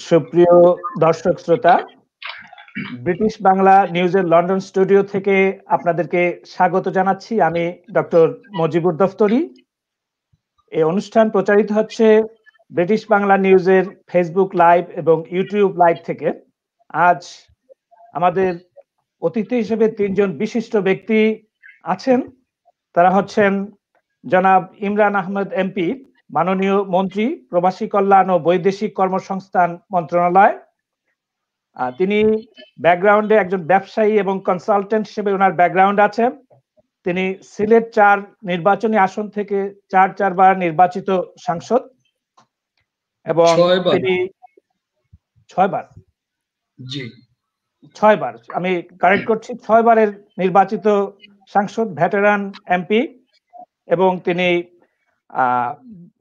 সুপ্রিয় দর্শক শ্রোতা, ব্রিটিশ বাংলা নিউজের লন্ডন স্টুডিও থেকে আপনাদেরকে স্বাগত জানাচ্ছি। আমি ডক্টর মজিবুর দফতরি। এই অনুষ্ঠান প্রচারিত হচ্ছে ব্রিটিশ বাংলা নিউজের ফেসবুক লাইভ এবং ইউটিউব লাইভ থেকে। আজ আমাদের অতিথি হিসেবে তিনজন বিশিষ্ট ব্যক্তি আছেন। তারা হচ্ছেন জনাব ইমরান আহমেদ এমপি, মাননীয় মন্ত্রী, প্রবাসী কল্যাণ ও বৈদেশিক কর্মসংস্থান মন্ত্রণালয়। তিনি ব্যাকগ্রাউন্ডে একজন ব্যবসায়ী এবং কনসালটেন্ট হিসেবে ওনার ব্যাকগ্রাউন্ড আছে। তিনি সিলেট ৪ নির্বাচনী আসন থেকে চারবার নির্বাচিত সাংসদ এবং তিনি ৬ বার, জি ৬ বার, আমি কারেক্ট করছি, ৬ বারের নির্বাচিত সাংসদ, ভেটেরান এমপি, এবং তিনি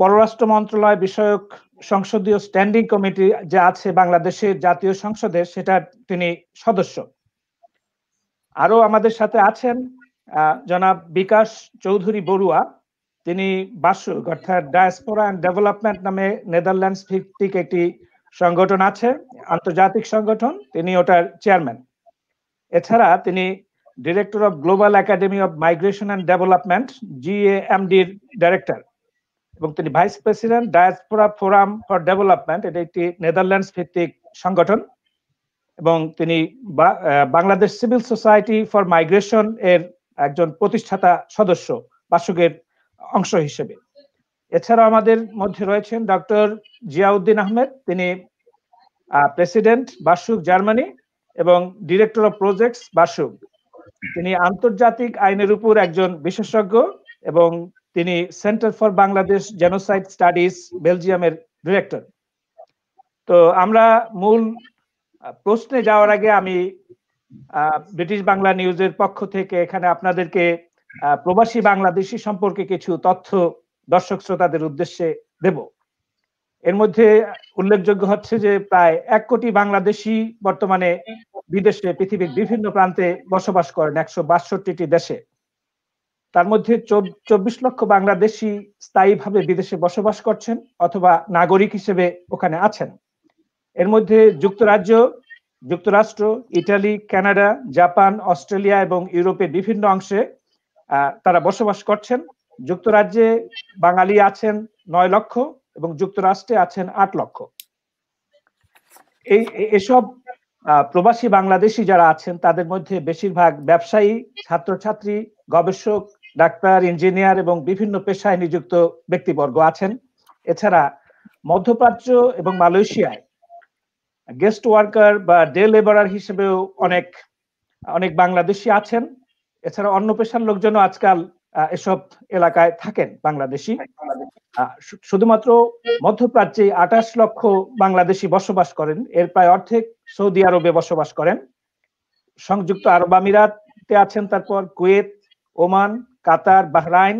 পররাষ্ট্র মন্ত্রণালয় বিষয়ক সংসদীয় স্ট্যান্ডিং কমিটি যে আছে বাংলাদেশের জাতীয় সংসদে, সেটার তিনি সদস্য। আরো আমাদের সাথে আছেন জনাব বিকাশ চৌধুরী বড়ুয়া। তিনি বাসুক অর্থাৎ ডায়াসপোরা অ্যান্ড ডেভেলপমেন্ট নামে নেদারল্যান্ডস ভিত্তিক একটি সংগঠন আছে, আন্তর্জাতিক সংগঠন, তিনি ওটার চেয়ারম্যান। এছাড়া তিনি director of global academy of migration and development, GAMD-র ডাইরেক্টর, এবং তিনি vice president diaspora forum for development, এটা একটি নেদারল্যান্ডস ভিত্তিক সংগঠন, এবং তিনি Bangladesh civil society for migration এর একজন প্রতিষ্ঠাতা সদস্য বাসুকের অংশ হিসেবে। এছাড়াও আমাদের মধ্যে রয়েছেন ডক্টর জিয়াউদ্দিন আহমেদ, তিনি প্রেসিডেন্ট বাসুক জার্মানি এবং ডিরেক্টর অফ প্রজেক্টস বাসুক। তিনি আন্তর্জাতিক আইনের উপর একজন বিশেষজ্ঞ এবং তিনি centre for Bangladesh genocide studies বেলজিয়ামের ডিরেক্টর। তো আমরা মূল প্রশ্নে যাওয়ার আগে আমি ব্রিটিশ বাংলা নিউজের পক্ষ থেকে এখানে আপনাদেরকে প্রবাসী বাংলাদেশী সম্পর্কে কিছু তথ্য দর্শক শ্রোতাদের উদ্দেশ্যে দেব। এর মধ্যে উল্লেখযোগ্য হচ্ছে যে প্রায় ১ কোটি বাংলাদেশী বর্তমানে বিদেশে পৃথিবীর বিভিন্ন প্রান্তে বসবাস করেন ১৬২টি দেশে। তার মধ্যে ২৪ লক্ষ বাংলাদেশী স্থায়ীভাবে বিদেশে বসবাস করছেন অথবা নাগরিক হিসেবে ওখানে আছেন। এর মধ্যে যুক্তরাজ্য, যুক্তরাষ্ট্র, ইটালি, কানাডা, জাপান, অস্ট্রেলিয়া এবং ইউরোপের বিভিন্ন অংশে তারা বসবাস করছেন। যুক্তরাজ্যে বাঙালি আছেন ৯ লক্ষ এবং যুক্তরাষ্ট্রে আছেন ৮ লক্ষ। এসব প্রবাসী বাংলাদেশী যারা আছেন তাদের মধ্যে বেশিরভাগ ব্যবসায়ী, ছাত্রছাত্রী, গবেষক, ডাক্তার, ইঞ্জিনিয়ার এবং বিভিন্ন পেশায় নিযুক্ত ব্যক্তিবর্গ আছেন। এছাড়া মধ্যপ্রাচ্য এবং মালয়েশিয়ায় গেস্ট ওয়ার্কার বা ডে লেবারার হিসেবেও অনেক বাংলাদেশি আছেন। এছাড়া অন্য পেশার লোকজনও আজকাল এসব এলাকায় থাকেন বাংলাদেশি। শুধুমাত্র মধ্যপ্রাচ্যে ২৮ লক্ষ বাংলাদেশি বসবাস করেন, এর প্রায় অর্ধেক সৌদি আরবে বসবাস করেন। সংযুক্ত আরব আমিরাতে আছেন, তারপর কুয়েত, ওমান, কাতার, বাহরাইন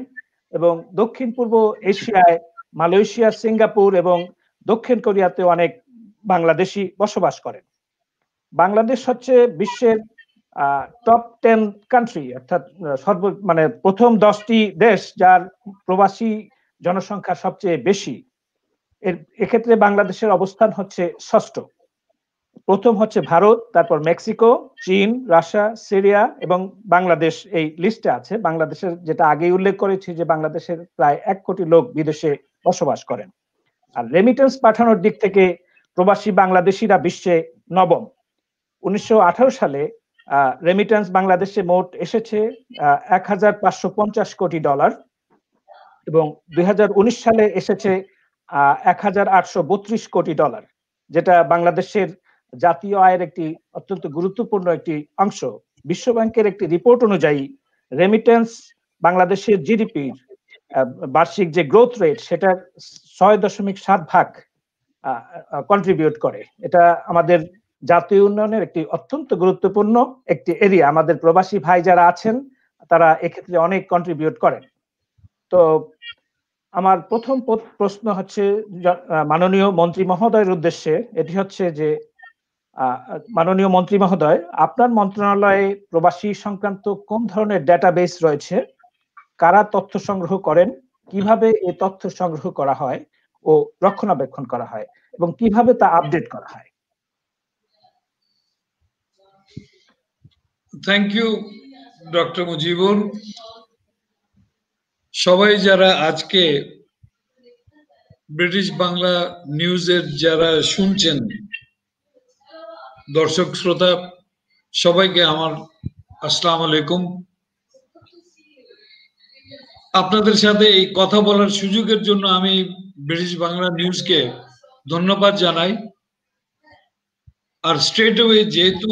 এবং দক্ষিণ পূর্ব এশিয়ায় মালয়েশিয়া, সিঙ্গাপুর এবং দক্ষিণ কোরিয়াতে অনেক বাংলাদেশি বসবাস করেন। বাংলাদেশ হচ্ছে বিশ্বের টপ 10 কান্ট্রি, অর্থাৎ প্রথম 10টি দেশ যার প্রবাসী জনসংখ্যা সবচেয়ে বেশি। এক্ষেত্রে বাংলাদেশের অবস্থান হচ্ছে ষষ্ঠ। প্রথম হচ্ছে ভারত, তারপর মেক্সিকো, চীন, রাশিয়া, সিরিয়া এবং বাংলাদেশ এই লিস্টে আছে। বাংলাদেশের, যেটা আগেই উল্লেখ করেছি, যে বাংলাদেশের প্রায় ১ কোটি লোক বিদেশে বসবাস করেন। আর রেমিটেন্স পাঠানোর দিক থেকে প্রবাসী বাংলাদেশিরা বিশ্বে নবম। ১৯১৮ সালে রেমিটেন্স বাংলাদেশে মোট এসেছে $১,৫৫০ কোটি এবং ২০১৯ সালে এসেছে $১,৮৩২ কোটি, যেটা বাংলাদেশের জাতীয় আয়ের একটি অত্যন্ত গুরুত্বপূর্ণ একটি অংশ। বিশ্বব্যাংকের একটি রিপোর্ট অনুযায়ী রেমিটেন্স বাংলাদেশের জিডিপির বার্ষিক যে গ্রোথ রেট, সেটার ৬.৭% কন্ট্রিবিউট করে। এটা আমাদের জাতীয় উন্নয়নের একটি অত্যন্ত গুরুত্বপূর্ণ একটি এরিয়া। আমাদের প্রবাসী ভাই যারা আছেন তারা এক্ষেত্রে অনেক কন্ট্রিবিউট করেন। তো আমার প্রথম প্রশ্ন হচ্ছে মাননীয় মন্ত্রী মহোদয়ের উদ্দেশ্যে, এটি হচ্ছে যে মাননীয় মন্ত্রী মহোদয়, আপনার মন্ত্রণালয়ে প্রবাসী সংক্রান্ত কোন ধরনের ডেটাবেস রয়েছে, কারা তথ্য সংগ্রহ করেন, কিভাবে এই তথ্য সংগ্রহ করা হয়, ও রক্ষণাবেক্ষণ করা হয় এবং কিভাবে তা আপডেট করা হয়? Thank you doctor Mujibur. সবাই যারা আজকে ব্রিটিশ বাংলা নিউজের যারা শুনছেন, দর্শক শ্রোতা সবাইকে আমার আসসালামু আলাইকুম। আপনাদের সাথে এই কথা বলার সুযোগের জন্য আমি ব্রিটিশ বাংলা নিউজকে ধন্যবাদ জানাই। আর স্ট্রেট ওয়ে যেহেতু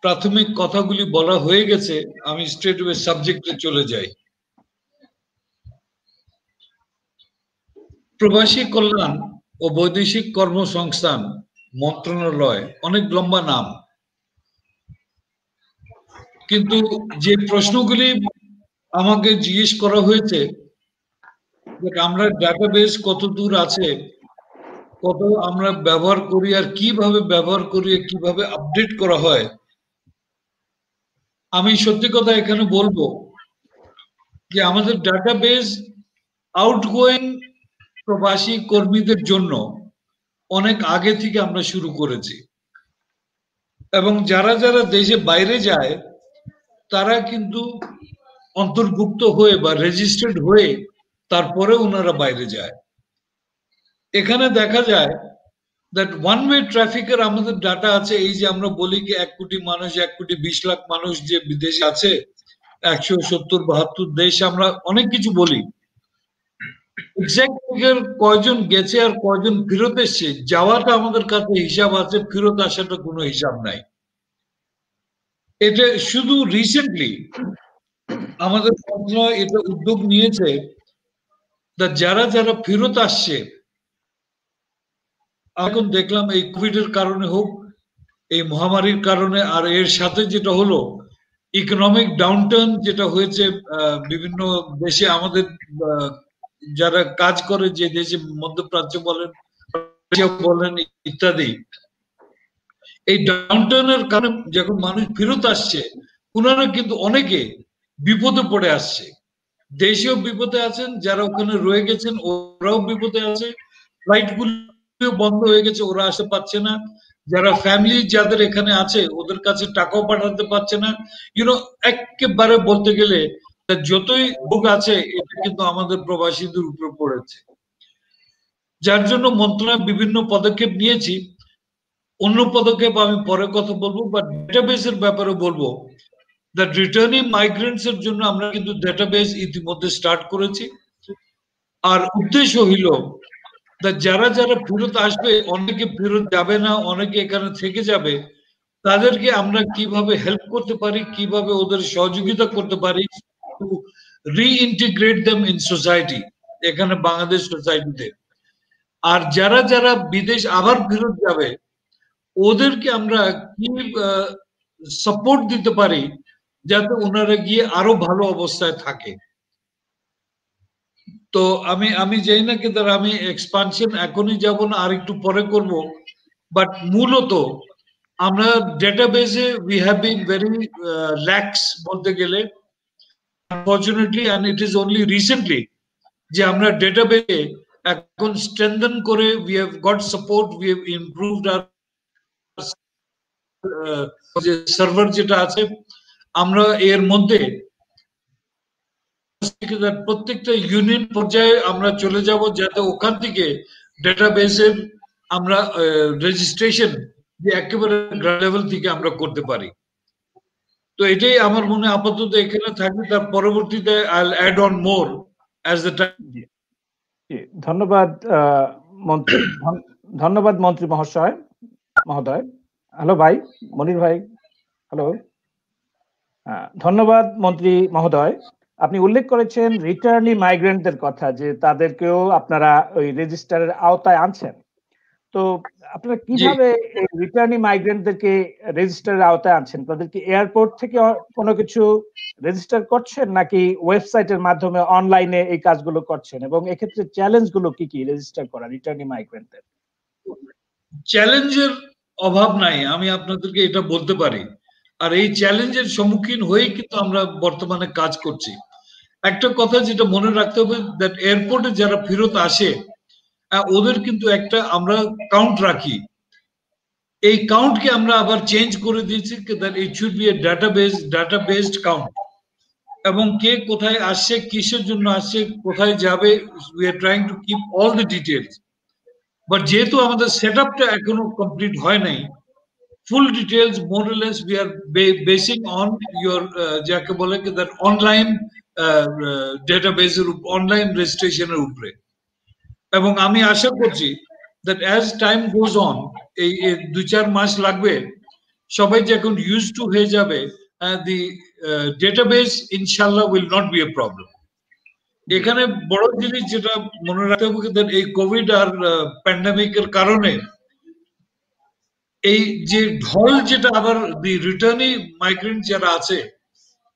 প্রাথমিক কথাগুলি বলা হয়ে গেছে, আমি স্ট্রেট ওয়ে সাবজেক্টে চলে যাই। প্রবাসী কল্যাণ ও বৈদেশিক কর্মসংস্থান মন্ত্রণালয় অনেক লম্বা নাম, কিন্তু যে প্রশ্নগুলি আমাকে জিজ্ঞেস করা হয়েছে, আমরা ডাটাবেস কত দূর আছে, কত আমরা ব্যবহার করি আর কিভাবে ব্যবহার করি, কিভাবে আপডেট করা হয়, আমি সত্যি কথা এখানে বলবো যে আমাদের ডাটাবেস আউটগোয়িং প্রবাসী কর্মীদের জন্য অনেক আগে থেকে আমরা শুরু করেছি, এবং যারা যারা দেশে বাইরে যায় তারা কিন্তু অন্তর্ভুক্ত হয়ে বা রেজিস্টার্ড হয়ে তারপরে ওনারা বাইরে যায়। এখানে দেখা যায় দ্যাট ওয়ান ওয়ে ট্রাফিকের আমাদের ডাটা আছে। এই যে আমরা বলি কি 1 কোটি মানুষ, 1 কোটি 20 লাখ মানুষ যে বিদেশে আছে, 170-72 দেশ, আমরা অনেক কিছু বলি। এক্সাক্ট ফিগার কয়জন গেছে আর কয়জন ফেরত এসছে, যাওয়াটা আমাদের কাছে হিসাব আছে, ফেরত আসাটা কোনো হিসাব নাই। এটা শুধু রিসেন্টলি আমাদের মন্ত্রণালয় এটা উদ্যোগ নিয়েছে, যারা যারা ফেরত আসছে, এখন দেখলাম এই কোভিড এর কারণে হোক, এই মহামারীর কারণে, আর এর সাথে যেটা হলো ইকোনমিক ডাউনটার্ন যেটা হয়েছে বিভিন্ন দেশে, আমাদের যারা কাজ করে যে দেশে, মধ্যপ্রাচ্য বলেন বলেন ইত্যাদি, এই ডাউনটার্নের কারণে যখন মানুষ ফেরত আসছে, ওনারা কিন্তু অনেকে বিপদে পড়ে আসছে। দেশেও বিপদে আছেন, যারা ওখানে রয়ে গেছেন ওরাও বিপদে আছে, ফ্লাইট গুলো বন্ধ হয়ে গেছে, ওরা আসতে পারছে না, যারা ফ্যামিলি যাদের এখানে আছে ওদের কাছে টাকাও পাঠাতে পারছে না। একেবারে বলতে গেলে যতই ভোগ আছে এটা কিন্তু আমাদের প্রবাসীদের উপর পড়েছে, যার জন্য মন্ত্রণালয় বিভিন্ন পদক্ষেপ নিয়েছি। অন্য পদক্ষেপ আমি পরে কথা বলবো, বা ডেটাবেসের ব্যাপারে বলবো। রিটার্নিং মাইগ্রেন্টস এর জন্য আমরা কিন্তু ডেটাবেস ইতিমধ্যে স্টার্ট করেছি। আর উদ্দেশ্য হইল যারা যারা ফেরত আসবে, অনেকে ফেরত যাবে না, অনেকে এখানে থেকে যাবে, তাদেরকে আমরা কিভাবে হেল্প করতে পারি, কিভাবে ওদের সহযোগিতা করতে পারি টু রিইন্টিগ্রেট দেম ইন সোসাইটি, এখানে বাংলাদেশ সোসাইটিতে। আর যারা যারা বিদেশ আবার ফেরত যাবে, ওদেরকে আমরা কি সাপোর্ট দিতে পারি যাতে ওনারা গিয়ে আরো ভালো অবস্থায় থাকে। তো আমি জানি না, কিন্তু আমি এক্সপানশন এখনই যাব না, আর একটু পরে করব। বাট মূলত আমরা ডেটাবেসে we have been very lax বলতে গেলে, unfortunately, and it is only recently যে আমরা ডেটাবেসে এখন স্ট্রেংথেন করে we have got support, we have improved our যে সার্ভার যেটা আছে, আমরা এর মধ্যে প্রত্যেকটা ইউনিয়ন পর্যায়ে আমরা চলে যাব, যাতে ওখান থেকে ডেটাবেসের আমরা রেজিস্ট্রেশন যে একেবারে গ্রাউন্ড লেভেল থেকে আমরা করতে পারি। তো এটাই আমার মনে আপাতত এখানে থাকবে, তার পরবর্তীতে I will add on more as the time. ধন্যবাদ মন্ত্রী, ধন্যবাদ মন্ত্রী মহোদয়। হ্যালো ভাই, মনির ভাই, হ্যালো। ধন্যবাদ মন্ত্রী মহোদয়। আপনি উল্লেখ করেছেন রিটার্নি মাইগ্রেন্টদের কথা, যে তাদেরকেও আপনারা ওই রেজিস্টারের আওতায় আনছেন। তো আপনারা কিভাবে রিটার্নি মাইগ্রেন্টদেরকে রেজিস্টারের আওতায় আনছেন? তাদেরকে এয়ারপোর্ট থেকে কোনো কিছু রেজিস্টার করছেন, নাকি ওয়েবসাইটের মাধ্যমে অনলাইনে এই কাজগুলো করছেন? এবং এক্ষেত্রে চ্যালেঞ্জ গুলো কি কি রেজিস্টার করা রিটার্নি মাইগ্রেন্টদের? চ্যালেঞ্জের অভাব নাই, আমি আপনাদেরকে এটা বলতে পারি। আর এই চ্যালেঞ্জের সম্মুখীন হয়ে কিন্তু আমরা বর্তমানে কাজ করছি। একটা কথা যেটা মনে রাখতে হবে, দ্যাট এয়ারপোর্টে যারা ফেরত আসে, ওদের কিন্তু একটা আমরা কাউন্ট রাখি, এই কাউন্টকে আমরা আবার চেঞ্জ করে দিয়েছি, that it should B A data based count, এবং কে কোথায় আসছে, কিসের জন্য আসছে, কোথায় যাবে, we are trying to keep all the details. But যেহেতু আমাদের সেট আপটা এখনো কমপ্লিট হয় নাই, full details more or less we are basing on your যাকে বলে that online database এর অনলাইন রেজিস্ট্রেশনের উপরে। এবং আমি আশা করছি that as time goes on, এই 2-4 মাস লাগবে, সবাই যখন used to হয়ে যাবে, the database inshallah will not be a problem. এখানে বড় জিনিস যেটা মনে রাখতে হবে, এই কোভিড আর প্যান্ডামিকের কারণে এই যে ঢল যেটা আবার রিটার্নি মাইগ্রেন্ট যারা আছে,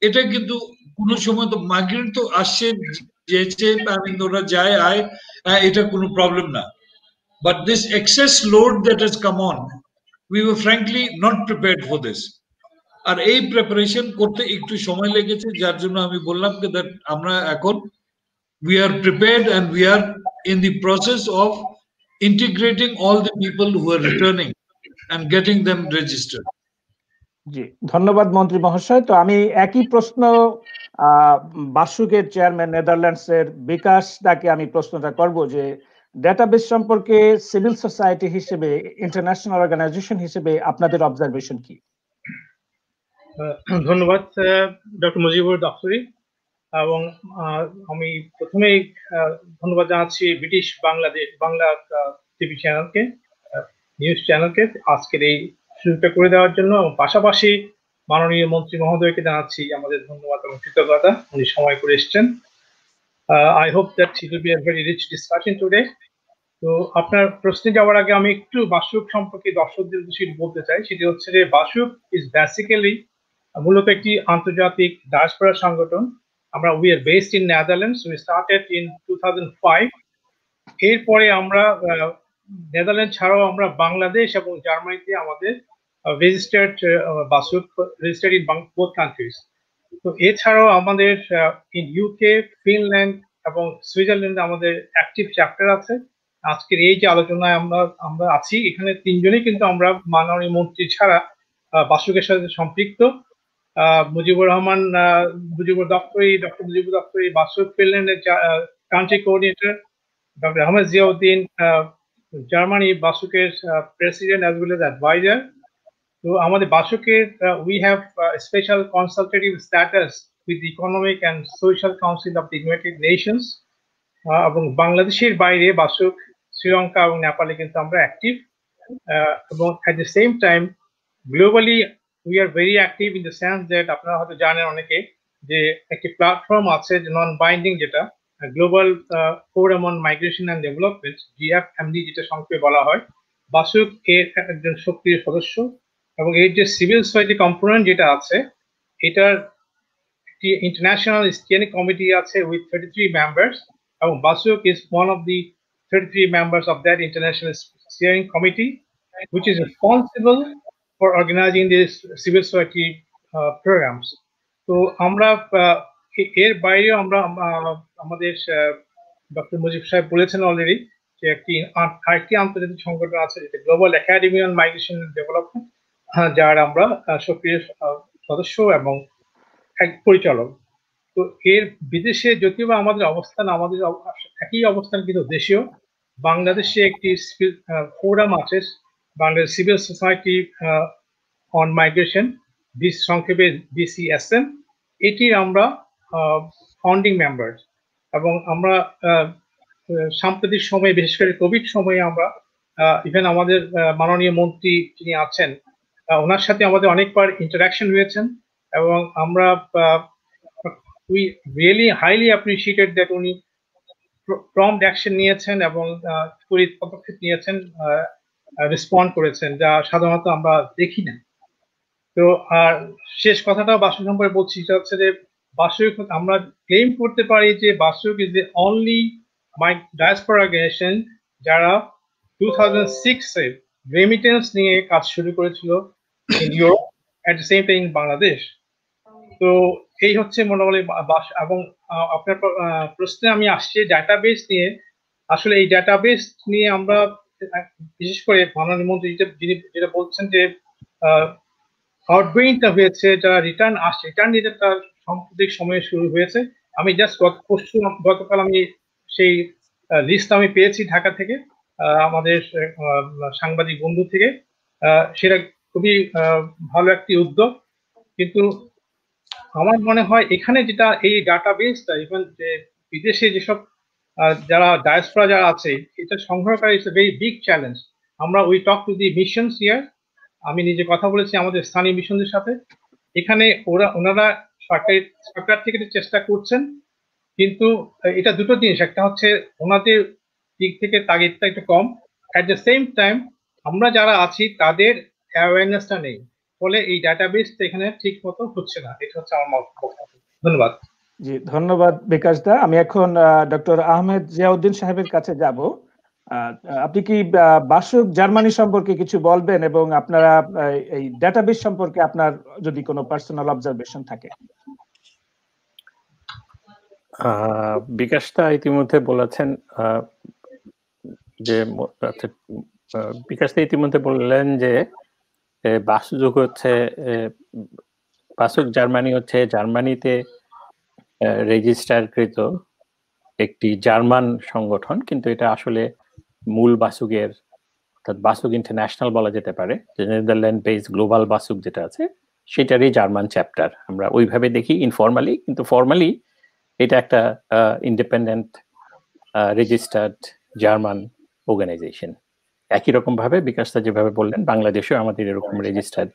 এটা কিন্তু কোন সময় তো মাইগ্রেন্ট তো আসছে, যেছে ওরা যায় আয়, এটা কোনো প্রবলেম না। But this excess load that has come on, we were frankly not prepared for this. আর এই প্রিপারেশন করতে একটু সময় লেগেছে, যার জন্য আমি বললাম যে দ্যাট আমরা এখন we are prepared and we are in the process of integrating all the people who are returning and getting them registered. জি, ধন্যবাদ মন্ত্রী মহাশয়। তো আমি একই প্রশ্ন বাসুকের চেয়ারম্যান নেদারল্যান্ডসের বিকাশ দাকে আমি প্রশ্নটা করব যে ডেটাবেস সম্পর্কে সিভিল সোসাইটি হিসেবে, ইন্টারন্যাশনাল অর্গানাইজেশন হিসেবে আপনাদের অবজারভেশন কি? ধন্যবাদ ডক্টর মুজিবুর দফতরি, এবং আমি প্রথমেই ধন্যবাদ জানাচ্ছি ব্রিটিশ বাংলা টিভি চ্যানেলকে, নিউজ চ্যানেলকে আজকের এই সুযোগটা করে দেওয়ার জন্য। পাশাপাশি মাননীয় মন্ত্রী মহোদয়কে জানাচ্ছি আমাদের ধন্যবাদ এবং কৃতজ্ঞতা, উনি সময় করে এসছেন। I hope that it will be a very rich discussion today. তো আপনার প্রশ্নে যাওয়ার আগে আমি একটু বাসুক সম্পর্কে দর্শকদের উদ্দেশ্যে বলতে চাই। সেটি হচ্ছে যে বাসুক ইজ বেসিক্যালি মূলত একটি আন্তর্জাতিক ডায়াসপোরা সংগঠন। আমরা we are based in Netherlands, we started in 2005। এরপরে আমরা নেদারল্যান্ড ছাড়াও আমরা বাংলাদেশ এবং জার্মানিতে আমাদের registered Basug registered in both countries. তো এছাড়াও আমাদের ইন ইউকে, ফিনল্যান্ড এবং সুইজারল্যান্ডে আমাদের অ্যাক্টিভ চ্যাপ্টার আছে। আজকের এই যে আলোচনায় আমরা আছি, এখানে তিনজনই কিন্তু আমরা মাননীয় মন্ত্রী ছাড়া বাসুকের সাথে সম্পৃক্ত। মুজিবুর দপ্তরি, ডক্টর মুজিবুর দপ্তরি বাসুক ফিনল্যান্ডের country coordinator, doctor Ahmed Ziauddin Germany বাসুকের president as well as adviser. তো আমাদের বাসুকের we have special consultative status with economic and social council of the United Nations. এবং বাংলাদেশের বাইরে বাসুক শ্রীলঙ্কা এবং নেপালে কিন্তু আমরা অ্যাক্টিভ, এবং at the same time globally we are very active in the sense that আপনারা হয়তো জানেন অনেকে যে একটি প্ল্যাটফর্ম আছে নন বাইন্ডিং, যেটা global forum on migration and development, GFMD যেটা সংক্ষেপে বলা হয়। বাসুক এর একজন সক্রিয় সদস্য, এবং এর যে সিভিল সোসাইটি কম্পোনেন্ট যেটা আছে, এটার একটি ইন্টারন্যাশনাল স্টিয়ারিং কমিটি আছে উইথ 33 মেম্বার্স, এবং Basug is one of the 33 members of that international steering committee, which is responsible for organizing these civil society programs. তো আমরা এর বাইরে আমরা আমাদের ডক্টর মুজিব সাহেব বলেছেন অলরেডি যে আরেকটি আন্তর্জাতিক সংগঠন আছে যেটা global academy on migration and development, যার আমরা সক্রিয় সদস্য এবং এক পরিচালক। তো এর বিদেশে যদিও আমাদের অবস্থান একই অবস্থান, কিন্তু দেশেও বাংলাদেশে একটি ফোরাম আছে, Bangladesh civil society on migration, সংক্ষেপে BCSM। এটির আমরা ফাউন্ডিং মেম্বার, এবং আমরা সাম্প্রতিক সময়ে বিশেষ করে কোভিড সময়ে আমরা ইভেন আমাদের মাননীয় মন্ত্রী যিনি আছেন ওনার সাথে আমাদের অনেকবার ইন্টারাকশন হয়েছেন, এবং আমরা we really highly appreciated that উনি prompt action নিয়েছেন এবং ত্বরিত পদক্ষেপ নিয়েছেন, রেসপন্ড করেছেন, যা সাধারণত আমরা দেখি না। তো আর শেষ কথাটা বাসুক সম্পর্কে বলছি, সেটা হচ্ছে যে বাসুক আমরা ক্লেম করতে পারি যে Basug is the only diaspora organization যারা 2006-এ রেমিটেন্স নিয়ে কাজ শুরু করেছিল in Europe, at the same time Bangladesh. তো এই হচ্ছে মোটামুটি এবং আপনার প্রশ্নে আমি আসছি ডাটাবেস নিয়ে। আসলে এই ডাটাবেস নিয়ে আমরা বিশেষ করে মাননীয় মন্ত্রী যেটা বলছেন যে আউটগোয়িংটা হয়েছে, যারা রিটার্ন আসছে, রিটার্ন নিতে তার সাম্প্রতিক সময়ে শুরু হয়েছে। আমি জাস্ট গতকাল আমি সেই লিস্ট আমি পেয়েছি ঢাকা থেকে, আমাদের সাংবাদিক বন্ধু থেকে। সেটা খুবই ভালো একটি উদ্যোগ, কিন্তু আমার মনে হয় এখানে যেটা এই ডাটাবেসটা, ইভেন যে বিদেশে যেসব যারা ডায়াসপোরা যারা আছে, এটা সংগ্রহ করা is a very big challenge. আমরা we talk to the missions here, আমি নিজে কথা বলেছি আমাদের স্থানীয় মিশনদের সাথে। এখানে ওনারা সরকার থেকে চেষ্টা করছেন, কিন্তু এটা দুটো জিনিস, একটা হচ্ছে ওনাদের দিক থেকে তাগিদটা একটু কম, অ্যাট দ্য সেম টাইম আমরা যারা আছি তাদের অ্যাওয়ারনেসটা নেই, ফলে এই ডাটাবেসটা এখানে ঠিক মতো হচ্ছে না। এটা হচ্ছে আমার বক্তব্য। ধন্যবাদ। জি, ধন্যবাদ বিকাশ দা। আমি এখন ডক্টর আহমেদ জিয়াউদ্দিন সাহেবের কাছে যাব। আপনি কি বাসুক জার্মানি সম্পর্কে কিছু বলবেন, এবং আপনারা এই ডাটাবেস সম্পর্কে আপনার যদি কোনো পার্সোনাল অবজারভেশন থাকে? বিকাশটা ইতিমধ্যে বলেছেন যে বিকাশটা ইতিমধ্যে বললেন যে বাসুক হচ্ছে বাসুক জার্মানি হচ্ছে জার্মানিতে রেজিস্টারকৃত একটি জার্মান সংগঠন, কিন্তু এটা আসলে মূল বাসুকের, অর্থাৎ বাসুক ইন্টারন্যাশনাল বলা যেতে পারে, যে নেদারল্যান্ড বেসড গ্লোবাল বাসুক যেটা আছে সেটারই জার্মান চ্যাপ্টার। আমরা ওইভাবে দেখি ইনফর্মালি, কিন্তু ফর্মালি এটা একটা ইন্ডিপেন্ডেন্ট রেজিস্টার্ড জার্মান অর্গানাইজেশন। একই রকম ভাবে বিকাশটা যেভাবে বললেন, বাংলাদেশেও আমাদের এরকম রেজিস্টার্ড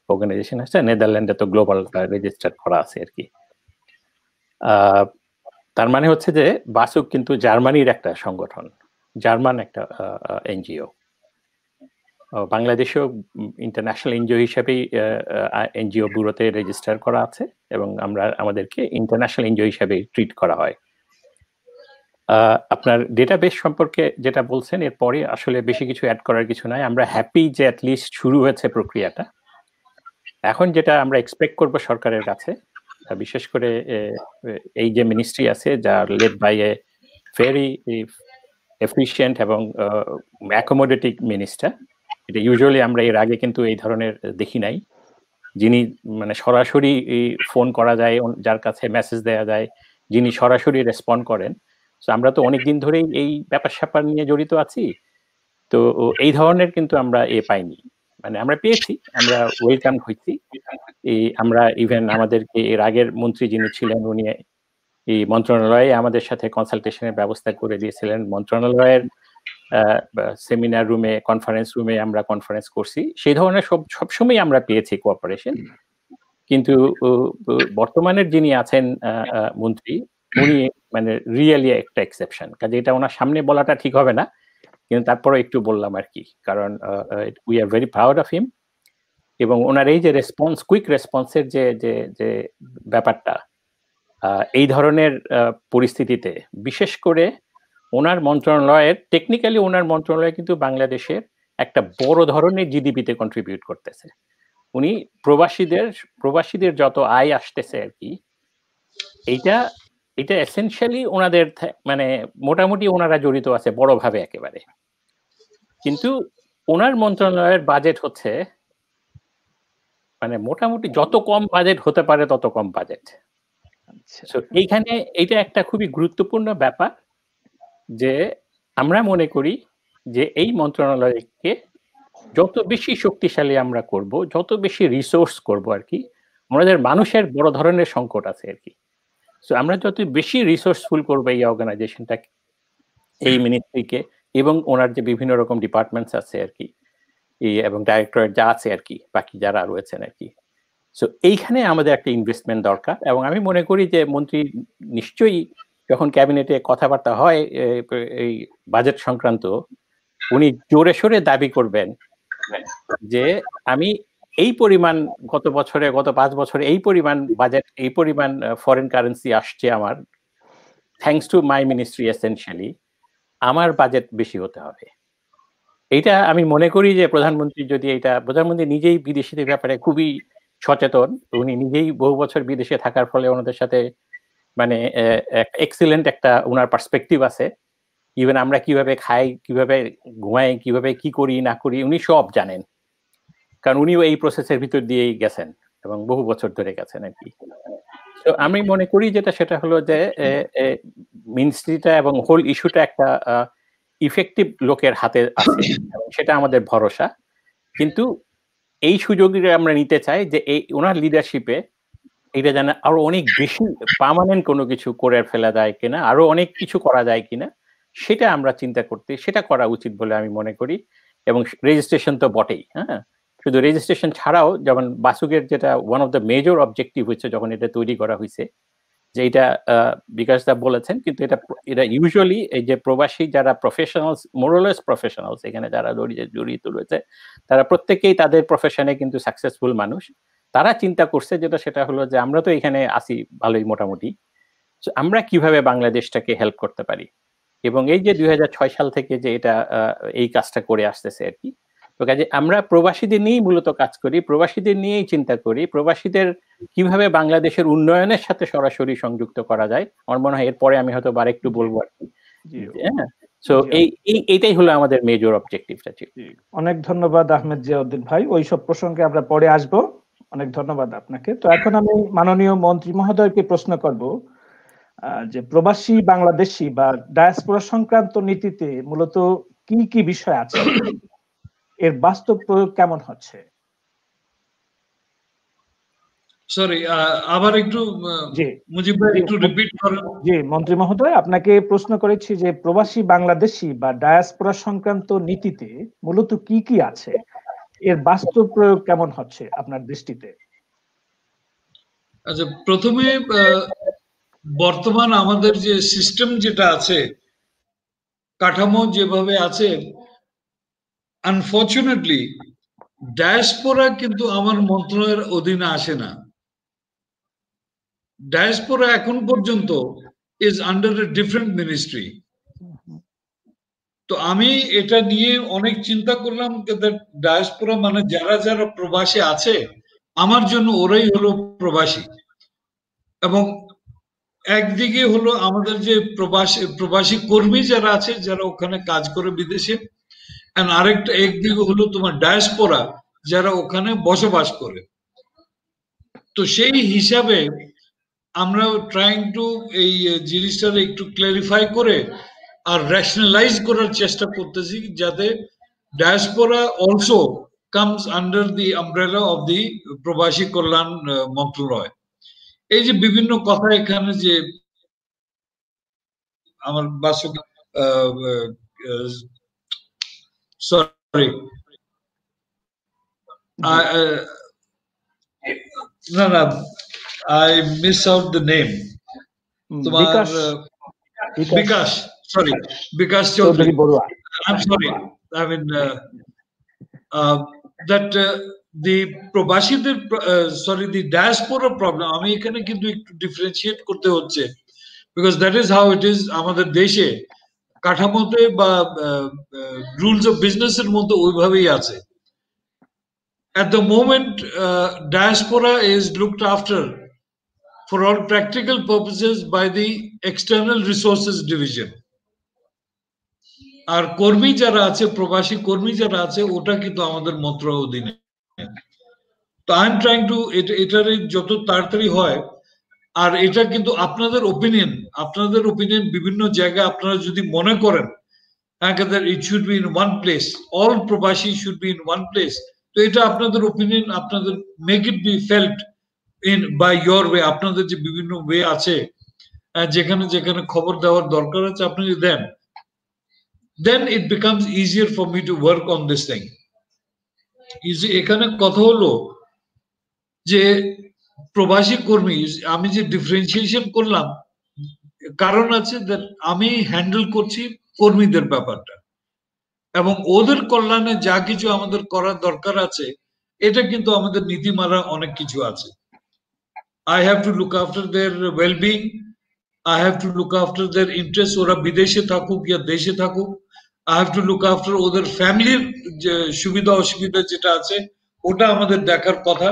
অর্গানাইজেশন আছে, নেদারল্যান্ডে তো গ্লোবাল রেজিস্টার্ড করা আছে আর কি। তার মানে হচ্ছে যে বাসুক কিন্তু জার্মানির একটা সংগঠন, জার্মান একটা এনজিও। বাংলাদেশেও ইন্টারন্যাশনাল এনজিও হিসেবেই এনজিও ব্যুরোতে রেজিস্টার করা আছে, এবং আমাদেরকে ইন্টারন্যাশনাল এনজিও হিসেবে ট্রিট করা হয়। আপনার ডেটাবেস সম্পর্কে যেটা বলছেন, এরপরে আসলে বেশি কিছু অ্যাড করার কিছু নাই। আমরা হ্যাপি যে অ্যাটলিস্ট শুরু হয়েছে প্রক্রিয়াটা। এখন যেটা আমরা এক্সপেক্ট করব সরকারের কাছে, বিশেষ করে এই যে মিনিস্ট্রি আছে, যা led by a very efficient এবং অ্যাকোমোডেটিভ মিনিস্টার। এটা ইউজুয়ালি আমরা এর আগে কিন্তু এই ধরনের দেখি নাই, যিনি মানে সরাসরি ফোন করা যায়, যার কাছে মেসেজ দেওয়া যায়, যিনি সরাসরি রেসপন্ড করেন। তো আমরা তো অনেকদিন ধরেই এই ব্যাপার স্যাপার নিয়ে জড়িত আছি, তো এই ধরনের কিন্তু আমরা পাইনি। মানে আমরা পেয়েছি, আমরা ওয়েলকাম হয়েছি। আমরা ইভেন আমাদেরকে এর আগের মন্ত্রী যিনি ছিলেন, উনি এই মন্ত্রণালয়ে আমাদের সাথে কনসালটেশনের ব্যবস্থা করে দিয়েছিলেন। মন্ত্রণালয়ের সেমিনার রুমে, কনফারেন্স রুমে আমরা কনফারেন্স করছি। সেই ধরনের সবসময় আমরা পেয়েছি কোঅপারেশন। কিন্তু বর্তমানের যিনি আছেন মন্ত্রী, উনি মানে রিয়েলি একটা এক্সেপশন। কাজে এটা ওনার সামনে বলাটা ঠিক হবে না, কিন্তু তারপরে একটু বললাম আর কি, কারণ we are very proud of him. এবং ওনার এই যে রেসপন্স, কুইক রেসপন্সের যে যে যে ব্যাপারটা, এই ধরনের পরিস্থিতিতে বিশেষ করে ওনার মন্ত্রণালয়ের, টেকনিক্যালি ওনার মন্ত্রণালয় কিন্তু বাংলাদেশের একটা বড় ধরনের জিডিপিতে কন্ট্রিবিউট করতেছে। উনি প্রবাসীদের যত আয় আসতেছে আর কি, এটা এসেনশিয়ালি ওনাদের মানে মোটামুটি ওনারা জড়িত আছে বড়ভাবে একেবারে। কিন্তু ওনার মন্ত্রণালয়ের বাজেট হচ্ছে মানে মোটামুটি যত কম বাজেট হতে পারে তত কম বাজেট। এইখানে এটা একটা খুবই গুরুত্বপূর্ণ ব্যাপার, যে আমরা মনে করি যে এই মন্ত্রণালয়কে যত বেশি শক্তিশালী আমরা করব, যত বেশি রিসোর্স করব আর কি, আমাদের মানুষের বড় ধরনের সংকট আছে আর কি। সো আমরা যত বেশি রিসোর্সফুল করবো এই অর্গানাইজেশনটাকে, এই মিনিস্ট্রিকে, এবং ওনার যে বিভিন্ন রকম ডিপার্টমেন্টস আছে আর কি, এবং ডাইরেক্টরেট যা আছে আর কি, বাকি যারা রয়েছেন আর কি। সো এইখানে আমাদের একটা ইনভেস্টমেন্ট দরকার। এবং আমি মনে করি যে মন্ত্রী নিশ্চয়ই যখন ক্যাবিনেটে কথাবার্তা হয় এই বাজেট সংক্রান্ত, উনি জোরে সোরে দাবি করবেন যে আমি এই পরিমাণ গত 5 বছরে এই পরিমাণ বাজেট, এই পরিমাণ ফরেন কারেন্সি আসছে আমার, thanks to my ministry essentially, আমার বাজেট বেশি হতে হবে। এইটা আমি মনে করি যে প্রধানমন্ত্রী নিজেই বিদেশিদের ব্যাপারে খুবই সচেতন। উনি নিজেই বহু বছর বিদেশে থাকার ফলে ওনাদের সাথে মানে এক্সিলেন্ট একটা ওনার পার্সপেক্টিভ আছে, ইভেন আমরা কিভাবে খাই, কিভাবে ঘুমাই, কিভাবে কি করি না করি, উনি সব জানেন, কারণ উনিও এই প্রসেসের ভিতর দিয়েই গেছেন এবং বহু বছর ধরে গেছেন আর কি। তো আমি মনে করি যেটা সেটা হলো যে মিনিস্ট্রিটা এবং হোল ইস্যুটা একটা ইফেক্টিভ লোকের হাতে আছে এবং সেটা আমাদের ভরসা। কিন্তু এই সুযোগটা আমরা নিতে চাই যে এই ওনার লিডারশিপে এটা যেন আরো অনেক বেশি পার্মানেন্ট কোনো কিছু করে ফেলা যায় কিনা, আরো অনেক কিছু করা যায় কিনা, সেটা আমরা চিন্তা করতে, সেটা করা উচিত বলে আমি মনে করি। এবং রেজিস্ট্রেশন তো বটেই, হ্যাঁ, শুধু রেজিস্ট্রেশন ছাড়াও যেমন বাসুকের যেটা one of the major objective হচ্ছে যখন এটা তৈরি করা হয়েছে, যে এটা বিকাশ দা বলেছেন, কিন্তু এটা ইউজুয়ালি এই যে প্রবাসী যারা প্রফেশনালস, মোরালেস প্রফেশনালস এখানে যারা জড়িত রয়েছে, তারা প্রত্যেকেই তাদের প্রফেশনে কিন্তু সাকসেসফুল মানুষ। তারা চিন্তা করছে যেটা সেটা হলো যে আমরা তো এখানে আসি ভালোই মোটামুটি, আমরা কিভাবে বাংলাদেশটাকে হেল্প করতে পারি। এবং এই যে 2006 সাল থেকে যে এটা এই কাজটা করে আসতেছে আর কি, তো কাজে আমরা প্রবাসীদের নিয়েই মূলত কাজ করি, প্রবাসীদের নিয়েই চিন্তা করি, প্রবাসীদের কিভাবে বাংলাদেশের উন্নয়নের সাথে সরাসরি সংযুক্ত করা যায়। আমার মনে হয় এরপরে আমি হয়তো আরেকটু বলবো আর কি। হ্যাঁ, সো এইটাই হলো আমাদের মেজর অবজেক্টিভটা ছিল। অনেক ধন্যবাদ আহমেদ জিয়াউদ্দিন ভাই, ওইসব প্রসঙ্গে আমরা পরে আসবো। অনেক ধন্যবাদ আপনাকে। তো এখন আমি মাননীয় মন্ত্রী মহোদয়কে প্রশ্ন করব যে প্রবাসী বাংলাদেশি বা ডায়াসপোরা সংক্রান্ত নীতিতে মূলত কি কি বিষয় আছে, এর বাস্তব প্রয়োগ কেমন হচ্ছে? সরি, আবার একটু মুজিব ভাই একটু রিপিট করেন। জি মন্ত্রী মহোদয়, আপনাকে প্রশ্ন করেছি যে প্রবাসী বাংলাদেশি বা ডায়াসপোরা সংক্রান্ত নীতিতে মূলত কি কি আছে, এর বাস্তব প্রয়োগ কেমন হচ্ছে আপনার দৃষ্টিতে? আচ্ছা, প্রথমে বর্তমান আমাদের যে সিস্টেম যেটা আছে, কাঠামো যেভাবে আছে, আনফরচুনেটলি ডায়াসপোরা কিন্তু আমার মন্ত্রণালয়ের অধীনে আসে না। ডায়াসপোরা এখন পর্যন্ত is under a different ministry. তো আমি এটা নিয়ে অনেক চিন্তা করলাম, ডায়াসপোরা মানে যারা যারা প্রবাসী আছে, আমার জন্য ওরাই হলো প্রবাসী। এবং একদিকে হলো আমাদের যে প্রবাসী কর্মী যারা আছে, যারা ওখানে কাজ করে বিদেশে, আরেকটা একদিকে হলো তোমার ডায়াসপোরা যারা ওখানে বসবাস করে। তো সেই হিসাবে আমরা ট্রাইং টু এই জিনিসটা একটু ক্লারিফাই করে আর রেশনালাইজ করার চেষ্টা করতেছি, যাতে diaspora also comes under the umbrella of the প্রবাসী কল্যাণ মন্ত্রণালয়। এই যে বিভিন্ন কথা এখানে যে আমার বাসক, সরি না, I miss out the name. Bikash Chaudhary. I'm sorry. I mean that the প্রবাসীদের the diaspora problem আমি এখানে কিন্তু একটু ডিফারেন্সিয়েট করতে হচ্ছে, because that is how it is আমাদের দেশে কাঠামোতে বা রুলস অফ বিজনেস এর মধ্যে ওইভাবেই আছে। At the moment, diaspora is looked after for all practical purposes by the External Resources Division. আর কর্মী যারা আছে, প্রবাসী কর্মী যারা আছে, ওটা কিন্তু আমাদের মন্ত্রণালয়ের অধীনে। তো আই এম ট্রাইং টু এটার যত তাড়াতাড়ি হয়, আর এটা কিন্তু আপনাদের ওপিনিয়ন বিভিন্ন জায়গায় আপনারা যদি মনে করেন it should be in one place, all প্রবাসী should be in one place, তো এটা আপনাদের ওপিনিয়ন, আপনাদের make it be felt in by your way. আপনাদের যে বিভিন্ন ওয়ে আছে, যেখানে যেখানে খবর দেওয়ার দরকার আছে আপনি দেন, then it becomes easier for me to work on this thing. এখানে কথা হলো যে প্রবাসী কর্মী, আমি যে ডিফারেন্সিয়েশন করলাম, কারণ আছে that আমি হ্যান্ডেল করছি কর্মীদের ব্যাপারটা, এবং ওদের কল্যাণে যা কিছু আমাদের করার দরকার আছে, এটা কিন্তু আমাদের নীতিমালা অনেক কিছু আছে। I have to look after their well-being, I have to look after their interests, ওরা বিদেশে থাকুক ইয়া দেশে থাকুক, I have to look after ওদের ফ্যামিলির যে সুবিধা অসুবিধা যেটা আছে, ওটা আমাদের দেখার কথা।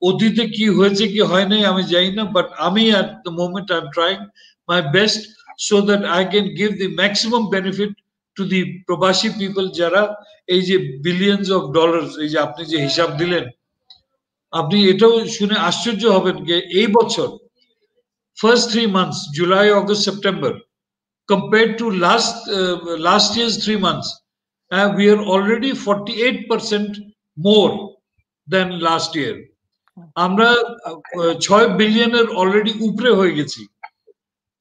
অতীতে কি হয়েছে কি হয় নাই আমি জানি না, বাট আমি at the moment I'm trying my best so that I can give the maximum benefit to the Probashi people jara ei je billions of dollars ei je apni je hisab dilen আপনি এটাও শুনে আশ্চর্য হবেন যে এই বছর first 3 months July August September compared to last year's 3 months we are already 48% more than last year আমরা 6 বিলিয়নের already উপরে হয়ে গেছি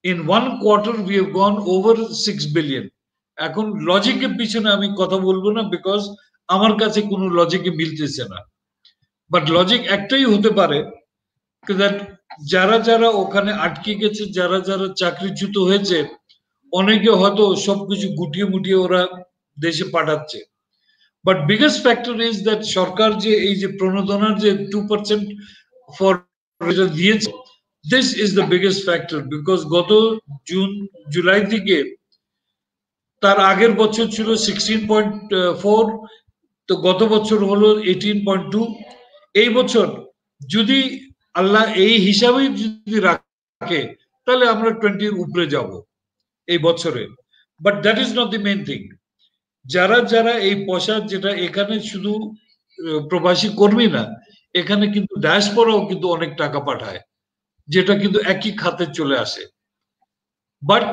in one quarter we have gone over 6 billion এখন লজিকের পিছনে আমি কথা বলবো না বিকজ আমার কাছে কোনো লজিকে মিলতেছে না বাট লজিক একটাই হতে পারে that যারা যারা ওখানে আটকে গেছে যারা যারা চাকরিচ্যুত হয়েছে অনেকে হয়তো সবকিছু গুটিয়ে মুটিয়ে ওরা দেশে পাঠাচ্ছে but biggest factor is that সরকার যে এই যে প্রণোদনার যে 2% ফর দিয়েছে this is the biggest factor because গত জুলাই থেকে তার আগের বছর ছিল 16.4 তো গত বছর হলো 18.2 এই বছর যদি আল্লাহ এই হিসাবেই যদি রাখে তাহলে আমরা 20 এর উপরে যাব এই বছরে but that is not the main thing যারা যারা এই পয়সা যেটা এখানে শুধু প্রবাসী কর্মী না এখানে কিন্তু ডায়াসপোরাও কিন্তু অনেক টাকা পাঠায় যেটা কিন্তু একই খাতে চলে আসে but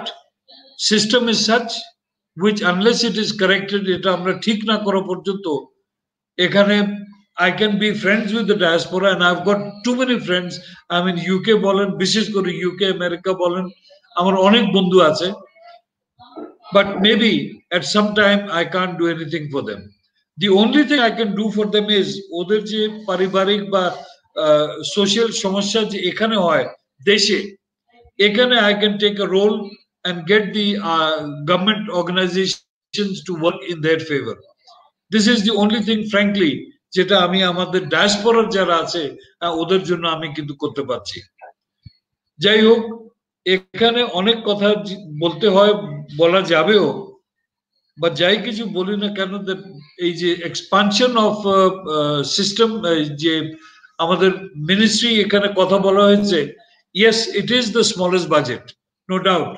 system is such which unless it is corrected এটা আমরা ঠিক না করা পর্যন্ত এখানে I can be friends with the diaspora and I've got too many friends I mean UK বলেন বিশেষ করে UK আমেরিকা বলেন আমার অনেক বন্ধু আছে but maybe at some time I can't do anything for them the only thing I can do for them is ওদের যে পারিবারিক বা সোশ্যাল সমস্যা যে এখানে হয় দেশে এখানে I can take a role and get the government organizations to work in their favor this is the only thing frankly যেটা আমি আমাদের ডায়াসপোরার যারা আছে ওদের জন্য আমি কিন্তু করতে পারছি যাই হোক এখানে অনেক কথা বলতে হয় বলা যাবেও বা যাই কিছু বলি না কেন এই যে এক্সপানশন অফ সিস্টেম যে আমাদের মিনিস্ট্রি এখানে কথা বলা হয়েছে yes it is the smallest budget no doubt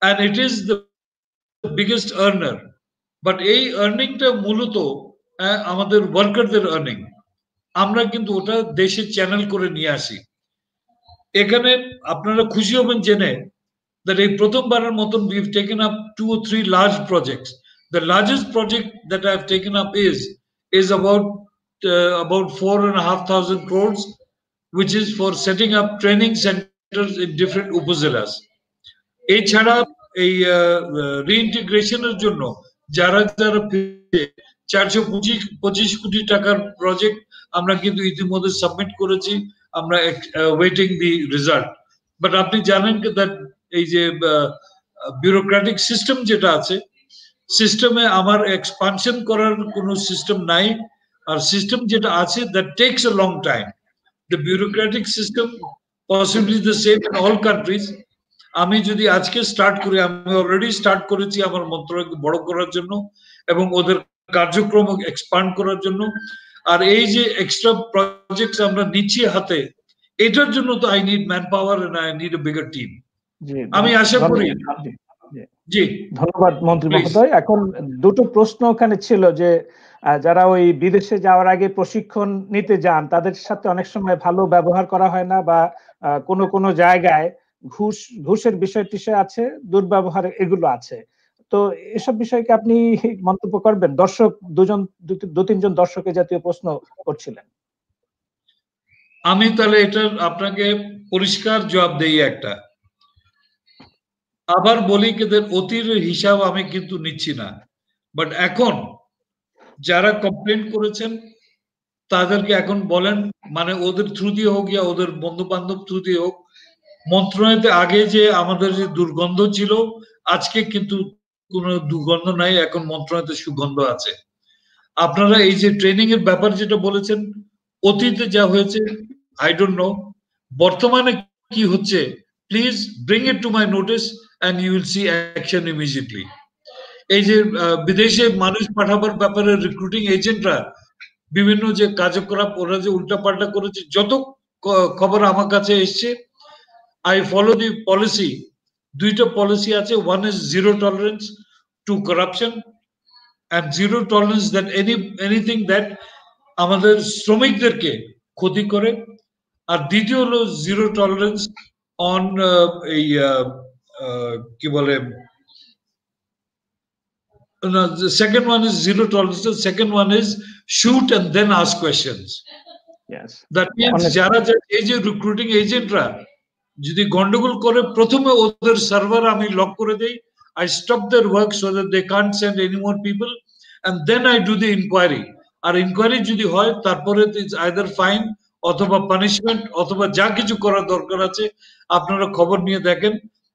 and it is the biggest earner but এই আর্নিংটা মূলত আমাদের ওয়ার্কারদের আর্নিং আমরা কিন্তু ওটা দেশে চ্যানেল করে নিয়ে আসি এখানে আপনারা খুশি হবেন জেনে that এই প্রথমবারের মতন we've taken up 2 or 3 large projects the largest project that I've taken up is about 4,500 crores which is for setting up training centers in different upazilas এছাড়া এই রিইন্টিগ্রেশনের জন্য যারা যারা 425 কোটি টাকার প্রজেক্ট আমরা কিন্তু ইতিমধ্যে সাবমিট করেছি আমরা ওয়েটিং দি রেজাল্ট বাট আপনি জানেন কি দ্যাট এই যে ব্যুরোক্রেটিক সিস্টেম যেটা আছে সিস্টেমে আমার এক্সপানশন করার কোনো সিস্টেম নাই আর সিস্টেম যেটা আছে that tax a long time the bureaucratic system possibly the same in all countries আমি যদি আজকে স্টার্ট করি আমি অলরেডি স্টার্ট করেছি আমার মন্ত্রণালয়কে বড় করার জন্য এবং ওদের কার্যক্রম এক্সপান্ড করার জন্য আর এই যে এক্সট্রা প্রজেক্টস আমরা নিচ্ছি হাতে এটার জন্য তো I need man power and I need a bigger team আমি আশা করি জি ধন্যবাদ মন্ত্রী মহোদয় এখন দুটো প্রশ্ন ওখানে ছিল যে যারা ওই বিদেশে যাওয়ার আগে প্রশিক্ষণ নিতে যান তাদের সাথে অনেক সময় ভালো ব্যবহার করা হয় না বা কোনো জায়গায় ঘুষের বিষয়টি আছে দুর্ব্যবহার এগুলো আছে তো এসব বিষয়কে আপনি মন্তব্য করবেন দর্শক দু তিনজন দর্শকের জাতীয় প্রশ্ন করছিলেন আমি তাহলে এটা আপনাকে পরিষ্কার জবাব দেই একটা আবার বলি যে অতির হিসাব আমি কিন্তু নিচ্ছি না বাট এখন যারা কমপ্লেন করেছেন তাদেরকে এখন বলেন মানে ওদের থ্রু দিয়ে হোক ইয়া ওদের বন্ধু বান্ধব থ্রু দিয়ে হোক মন্ত্রণালয়তে আগে যে আমাদের যে দুর্গন্ধ ছিল আজকে কিন্তু কোনো দুর্গন্ধ নাই এখন মন্ত্রণালয়তে সুগন্ধ আছে আপনারা এই যে ট্রেনিং এর ব্যাপার যেটা বলেছেন অতীতে যা হয়েছে আই ডোন্ট নো বর্তমানে কি হচ্ছে please bring it to my notice and you will see action immediately এই যে বিদেশে মানুষ পাঠাবার ব্যাপারে রিক্রুটিং এজেন্টরা বিভিন্ন যে কার্যকলাপ ওরা যে উল্টাপাল্টা করেছে যত খবর আমার কাছে এসছে I follow the policy দুইটা পলিসি আছে, one is zero tolerance two corruption and zero tolerance that anything that আমাদের শ্রমিকদেরকে ক্ষতি করে, আর দ্বিতীয় হলো জিরো টলারেন্স অন এই কি বলে, the second one is zero tolerance, the second one is shoot and then ask questions. Yes, that means যারা এই যে রিক্রুটিং এজেন্টরা যদি গন্ডগোল করে, প্রথমে ওদের সার্ভার আমি লক করে দেই, I stop their work so that they can't send any more people, and then I do the inquiry. আর ইনকোয়ারি যদি হয় তারপরে ইটস আইদার ফাইন অথবা পানিশমেন্ট অথবা যা কিছু করার দরকার আছে আপনারা খবর নিয়ে দেখেন।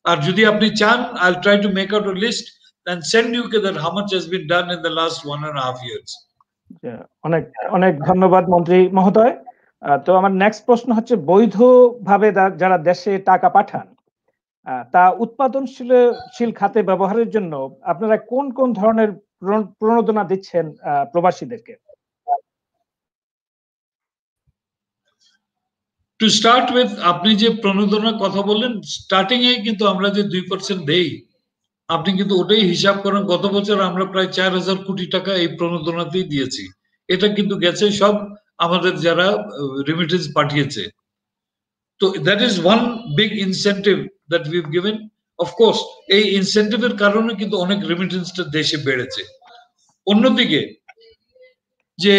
আর যদি আপনি চান, I'll try to make out a list and send you that how much has been done in the last 1.5 years. অনেক অনেক ধন্যবাদ মন্ত্রী মহোদয়। তো আমার নেক্সট প্রশ্ন হচ্ছে, বৈধভাবে যারা দেশে টাকা পাঠান তা উৎপাদনশীল খাতে ব্যবহারের জন্য আপনারা কোন কোন ধরনের প্রণোদনা দিচ্ছেন প্রবাসীদেরকে? টু স্টার্ট উইথ, আপনি যে প্রণোদনার কথা বললেন, স্টার্টিং এ কিন্তু আমরা যে 2% দেই, আপনি কিন্তু ওটাই হিসাব করেন। গত বছর আমরা প্রায় 4,000 কোটি টাকা এই প্রণোদনাতেই দিয়েছি। এটা কিন্তু গেছে সব আমাদের যারা রেমিটেন্স পাঠিয়েছে। তো that is one big incentive that we've given. Of course এই ইনসেন্টিভের কারণে কিন্তু অনেক রেমিটেন্সটা দেশে বেড়েছে। অন্যদিকে যে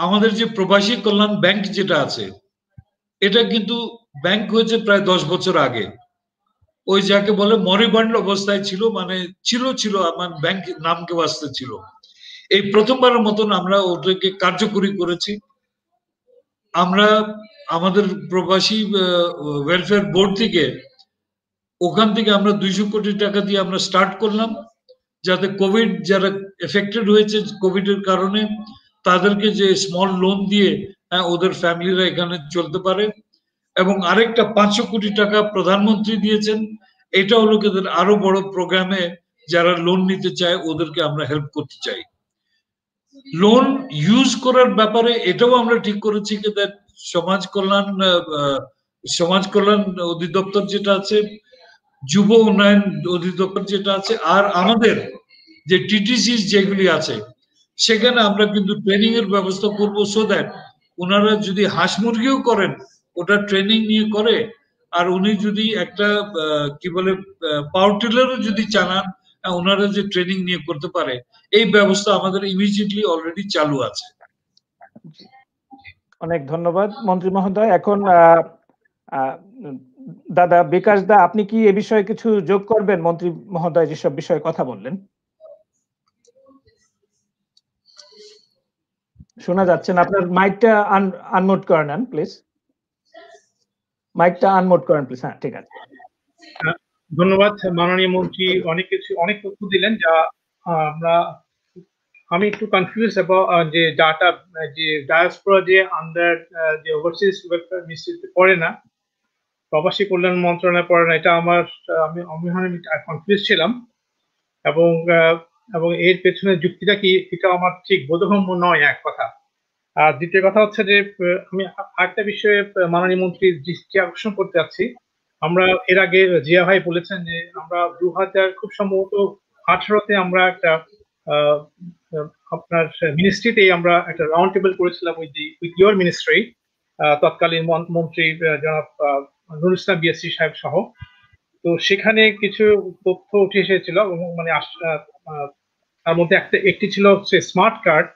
আমাদের যে প্রবাসী কল্যাণ ব্যাংক যেটা আছে, এটা কিন্তু ব্যাংক হয়েছে প্রায় 10 বছর আগে। ওই যাকে বলে মরিবান্ড অবস্থায় ছিল, মানে ছিল আমার ব্যাংক নামকে বাঁচতে ছিল। এই প্রথমবারের মতন আমরা ওটাকে কার্যকরী করেছি। আমরা আমাদের প্রবাসী ওয়েলফেয়ার বোর্ড থেকে, ওখান থেকে আমরা 200 কোটি টাকা দিয়ে আমরা স্টার্ট করলাম, যাতে কোভিড যারা এফেক্টেড হয়েছে কোভিড এর কারণে, তাদেরকে যে স্মল লোন দিয়ে ওদের ফ্যামিলিরা এখানে চলতে পারে। এবং আরেকটা 500 কোটি টাকা প্রধানমন্ত্রী দিয়েছেন। এটা হলো আরো বড় প্রোগ্রামে যারা লোন নিতে চায় ওদেরকে আমরা হেল্প করতে চাই। লোন ইউজ করার ব্যাপারে এটাও আমরা ঠিক করেছি যে সমাজ কল্যাণ অধিদপ্তর যেটা আছে, যুব উন্নয়ন অধিদপ্তর যেটা আছে, আর আমাদের যে টিটিসি যেগুলি আছে, সেখানে আমরা কিন্তু ট্রেনিং এর ব্যবস্থা করব, সো দ্যাট ওনারা যদি হাঁস মুরগিও করেন ওটা ট্রেনিং নিয়ে করে, আর উনি যদি একটা কি বলে পাওয়ার টিলারও যদি চালান, ওনারা যে ট্রেনিং নিয়ে করতে পারে, এই ব্যবস্থা আমাদের ইমিডিয়েটলি অলরেডি চালু আছে। অনেক ধন্যবাদ মন্ত্রী মহোদয়। এখন দাদা বিকাশ দা, আপনি কি এ বিষয়ে কিছু যোগ করবেন? মন্ত্রী মহোদয় যেসব বিষয়ে কথা বললেন, শোনা যাচ্ছে না। আপনার মাইকটা আনমিউট করে নেন প্লিজ। মাইকটা আনমিউট করেন প্লিজ। হ্যাঁ, ঠিক আছে। ধন্যবাদ মাননীয় মন্ত্রী, অনেক তথ্য দিলেন যা আমি একটু কনফিউজ যে ডাটা, যে ডায়াসপোরা যে আন্ডার যে ওভারসিজ ওয়েলফেয়ার মিনিস্ট্রিতে পড়ে না, প্রবাসী কল্যাণ মন্ত্রণালয়ে পড়ে না, এটা আমি কনফিউজ ছিলাম। এবং এর পেছনে যুক্তিটা কি, এটা আমার ঠিক বোধগম্য নয়, এক কথা। আর দ্বিতীয় কথা হচ্ছে যে আমি আরেকটা বিষয়ে মাননীয় মন্ত্রীর দৃষ্টি আকর্ষণ করতে যাচ্ছি। আমরা এর আগে জিয়া ভাই বলেছেন যে আমরা 2000 খুব সম্ভবত 18তে আমরা একটা আপনার মিনিস্ট্রিতেই আমরা একটা রাউন্ড টেবিল করেছিলাম উইথ ইয়োর মিনিস্ট্রি, তৎকালীন মন্ত্রী জনাব নুরুল ইসলাম বিএসসি সাহেব সহ। তো সেখানে কিছু তথ্য উঠে এসেছিল, মানে তার মধ্যে একটি ছিল হচ্ছে স্মার্ট কার্ড।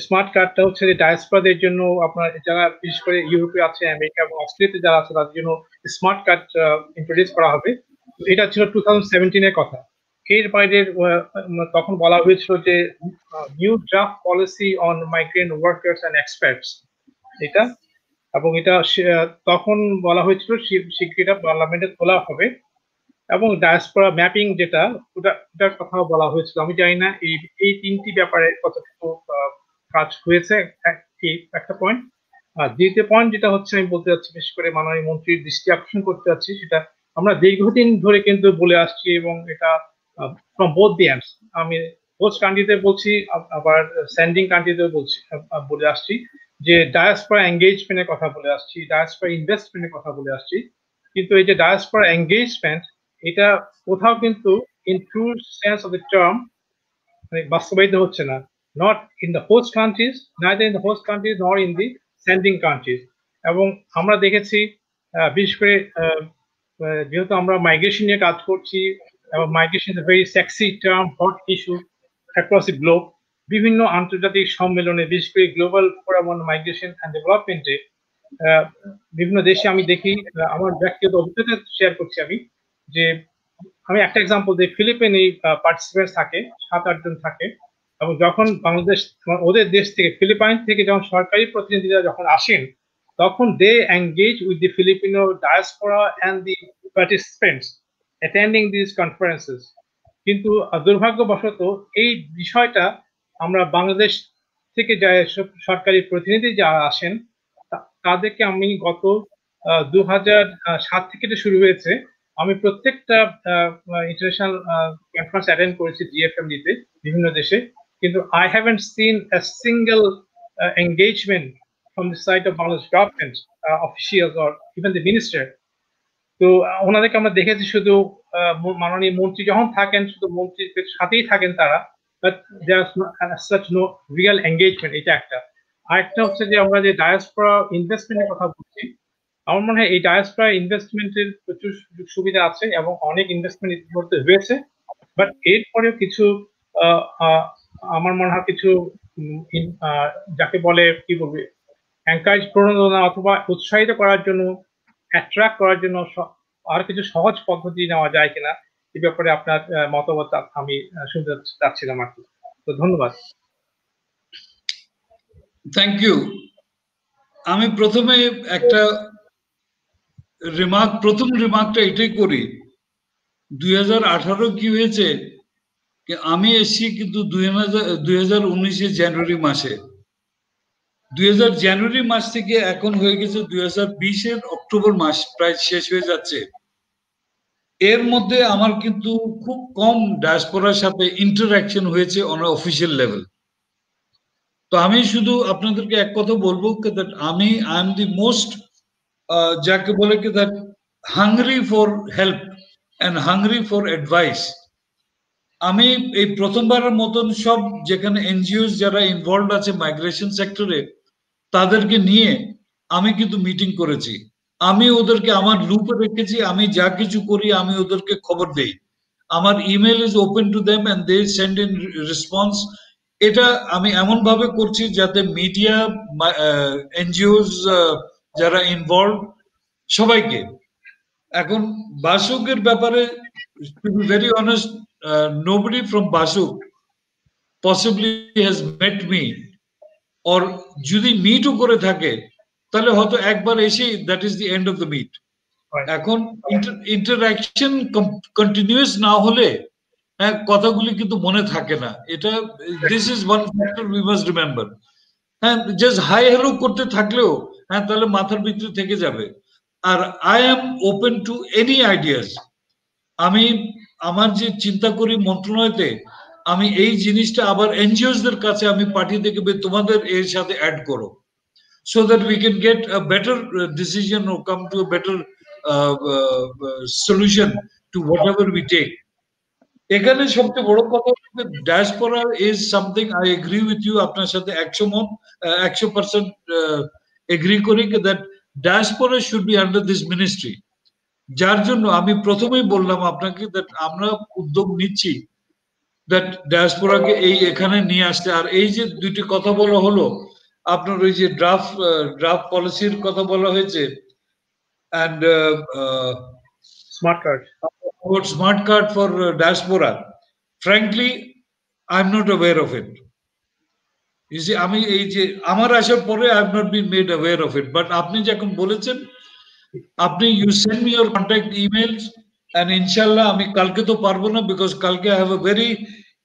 স্মার্ট কার্ডটা হচ্ছে যে ডায়াসপোরাদের জন্য, আপনার যারা বিশেষ করে ইউরোপে আছে, আমেরিকা এবং অস্ট্রেলিয়াতে যারা আছে, তাদের জন্য স্মার্ট কার্ড ইন্ট্রোডিউস করা হবে। এটা ছিল 2017 এর কথা। এর বাইরে তখন বলা হয়েছিল যে new draft policy on migrant workers and experts, এটা, এবং এটা তখন বলা হয়েছিল শিগগিরই পার্লামেন্টে তোলা হবে। এবং ডায়াসপোরা ম্যাপিং যেটা, ওটার কথা বলা হয়েছিল। আমি জানি না এই তিনটি ব্যাপারে কতটুকু কাজ হয়েছে, একটা পয়েন্ট। আর দ্বিতীয় পয়েন্ট যেটা হচ্ছে আমি বলতে চাচ্ছি, বিশেষ করে মাননীয় মন্ত্রীর দৃষ্টি আকর্ষণ করতে চাচ্ছি, সেটা আমরা দীর্ঘদিন ধরে কিন্তু বলে আসছি, এবং এটা ফ্রম বোথ দি এন্ডস, আমি হোস্ট কান্ট্রিতে বলছি, আবার সেন্ডিং কান্ট্রিতেও বলে আসছি যে ডায়াসপোরা এঙ্গেজমেন্টের কথা বলে আসছি, ডায়াসপোরা ইনভেস্টমেন্টের কথা বলে আসছি। কিন্তু এই যে ডায়াসপোরা এঙ্গেজমেন্ট, এটা কোথাও কিন্তু in true sense of the term বাস্তবায়িত হচ্ছে না, not in the host countries, neither in the host countries নর ইন দি সেন্ডিং কান্ট্রিজ। এবং আমরা দেখেছি বিশেষ করে যেহেতু আমরা মাইগ্রেশন নিয়ে কাজ করছি এবং migration is a very sexy term, hot issue across the globe, বিভিন্ন আন্তর্জাতিক সম্মেলনে বিশেষ করে global forum on migration and ডেভেলপমেন্টে বিভিন্ন দেশে আমি দেখি, আমার ব্যক্তিগত অভিজ্ঞতা শেয়ার করছি আমি, যে আমি একটা এক্সাম্পল দিই, ফিলিপিনে পার্টিসিপেন্টস থাকে 7-8 জন থাকে, এবং যখন বাংলাদেশ ওদের দেশ থেকে ফিলিপাইন থেকে যখন সরকারি প্রতিনিধিরা যখন আসেন তখন they engage with the Filipino diaspora and the participants attending this conferences. কিন্তু দুর্ভাগ্যবশত এই বিষয়টা আমরা বাংলাদেশ থেকে যা সরকারি প্রতিনিধি যারা আসেন তাদেরকে আমি গত 2007 থেকে এটা শুরু হয়েছে, আমি প্রত্যেকটা ইন্টারন্যাশনাল কনফারেন্স অ্যাটেন্ড করেছি GFMD তে বিভিন্ন দেশে, কিন্তু I haven't seen a single engagement from the side of Bangladesh government officials or even the minister. তো ওনাদেরকে আমরা দেখেছি শুধু মাননীয় মন্ত্রী যখন থাকেন শুধু মন্ত্রীর সাথেই থাকেন তারা, but there's such no real engagement। এটা একটা। আরেকটা হচ্ছে যে আমরা যে ডায়াসপোরা ইনভেস্টমেন্টের কথা বলছি, আমার মনে হয় এই ডায়াসপোরা ইনভেস্টমেন্টের প্রচুর সুযোগ সুবিধা আছে এবং অনেক ইনভেস্টমেন্ট ইতিমধ্যে হয়েছে, বাট এরপরেও কিছু আমার মনে হয় কিছু যাকে বলে কি বলবে এনকারেজ প্রণোদনা অথবা উৎসাহিত করার জন্য, অ্যাট্রাক্ট করার জন্য আর কিছু সহজ পদ্ধতি নেওয়া যায় কিনা এই ব্যাপারে আপনার মতামত আমি শুনতে চাচ্ছিলাম আর কি। তো ধন্যবাদ। Thank you. আমি প্রথমে একটা প্রথম রিমার্কটা এটাই করি, 2018 কি হয়েছে, আমি এসেছি কিন্তু 2019 জানুয়ারি মাসে, 2000 জানুয়ারি মাস থেকে এখন হয়ে গেছে 2020 অক্টোবর মাস, প্রায় শেষ হয়ে যাচ্ছে। এর মধ্যে আমার কিন্তু খুব কম ডায়াসপোরার সাথে ইন্টারঅ্যাকশন হয়েছে অন অফিসিয়াল লেভেল। তো আমি শুধু আপনাদেরকে এক কথা বলবো that I am the most যাকে বলে কি that hungry for help and hungry for advice. আমি এই প্রথমবারের মতন সব যেখানে এনজিওস যারা ইনভলভ আছে মাইগ্রেশন সেক্টরে তাদেরকে নিয়ে আমি কিন্তু মিটিং করেছি। আমি ওদেরকে আমার লুপে রেখেছি, আমি যা কিছু করি আমি ওদেরকে খবর দেই। আমার email is open to them and they send in response. এটা আমি এমন ভাবে করছি যাতে মিডিয়া, এনজিওস যারা ইনভলভ সবাইকে। এখন বাসুকের ব্যাপারে to be very honest, nobody from Basuk possibly has met me, or যদি মিটও করে থাকে তাহলে হয়তো একবার এসে that is the end of the meet. এখন ইন্টারঅ্যাকশন কন্টিনিউয়াস না হলে কথাগুলি কিন্তু মনে থাকে না। এটা this is one factor we must remember. হ্যাঁ, জাস্ট হাই হ্যালো করতে থাকলেও তাহলে মাথার ভিতরে থেকে যাবে। আর I am open to any ideas. আমি আমার যে চিন্তা করি মন্ত্রণালয়তে, আমি এই জিনিসটা আবার এনজিওসদের কাছে আমি পাঠিয়ে দেখবে তোমাদের এর সাথে অ্যাড করো, so that we can get a better decision or come to a better solution to whatever we take. এখানে সবচেয়ে বড় কথা হচ্ছে diaspora is something, I agree with you, আপনার সাথে 100% এগ্রি করি that diaspora should be under this ministry. যার জন্য আমি প্রথমেই বললাম আপনাকে দ্যাট আমরা উদ্যোগ নিচ্ছি দ্যাট ডায়াসপোরাকে এখানে নিয়ে আসতে। আর এই যে দুইটি কথা বলা হলো, আপনার ওই যে ড্রাফট পলিসির কথা বলা হয়েছে and smart card for diaspora, frankly I'm not aware of it. You see, আমি এই যে আমার আসার পরে I have not been made aware of it, but আপনি যখন বলেছেন, আপনি you send me your contact emails and inshallah আমি কালকে তো পারবো না, because কালকে I have a very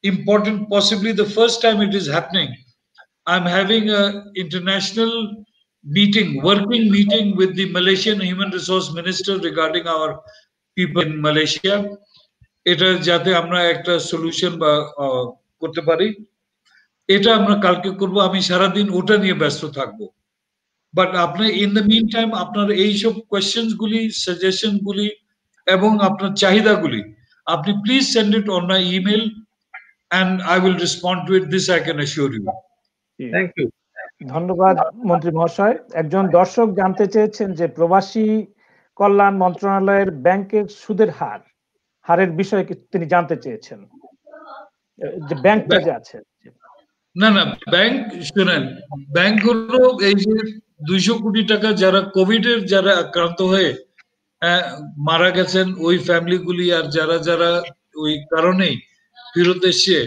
important, possibly the first time it is happening, I'm having a international meeting, working meeting with the Malaysian Human Resource Minister regarding our people in Malaysia. এটা যাতে আমরা একটা solution বা করতে পারি, এটা আমরা কালকে করব। আমি সারাদিন ওটা নিয়ে ব্যস্ত থাকবো। বাট আপনি ইন দ্য মিন টাইম আপনার এইসব কোয়েশ্চেন্স গুলি, সাজেশন গুলি এবং আপনার চাহিদাগুলি আপনি please send it on my email and I will respond to it. This I can assure you. Thank you. ধন্যবাদ মন্ত্রী মহাশয়। একজন দর্শক জানতে চেয়েছেন যে প্রবাসী কল্যাণ মন্ত্রণালয়ের ব্যাংকের সুদের হারের বিষয়ে তিনি জানতে চেয়েছেন, যে ব্যাংকটা যে আছে। না ব্যাংক শুনেন, ব্যাংক হলো এই যে 200 কোটি টাকা যারা কোভিড এর যারা আক্রান্ত হয়ে মারা গেছেন ওই ফ্যামিলিগুলি, আর যারা ওই কারণেই ফেরত এসে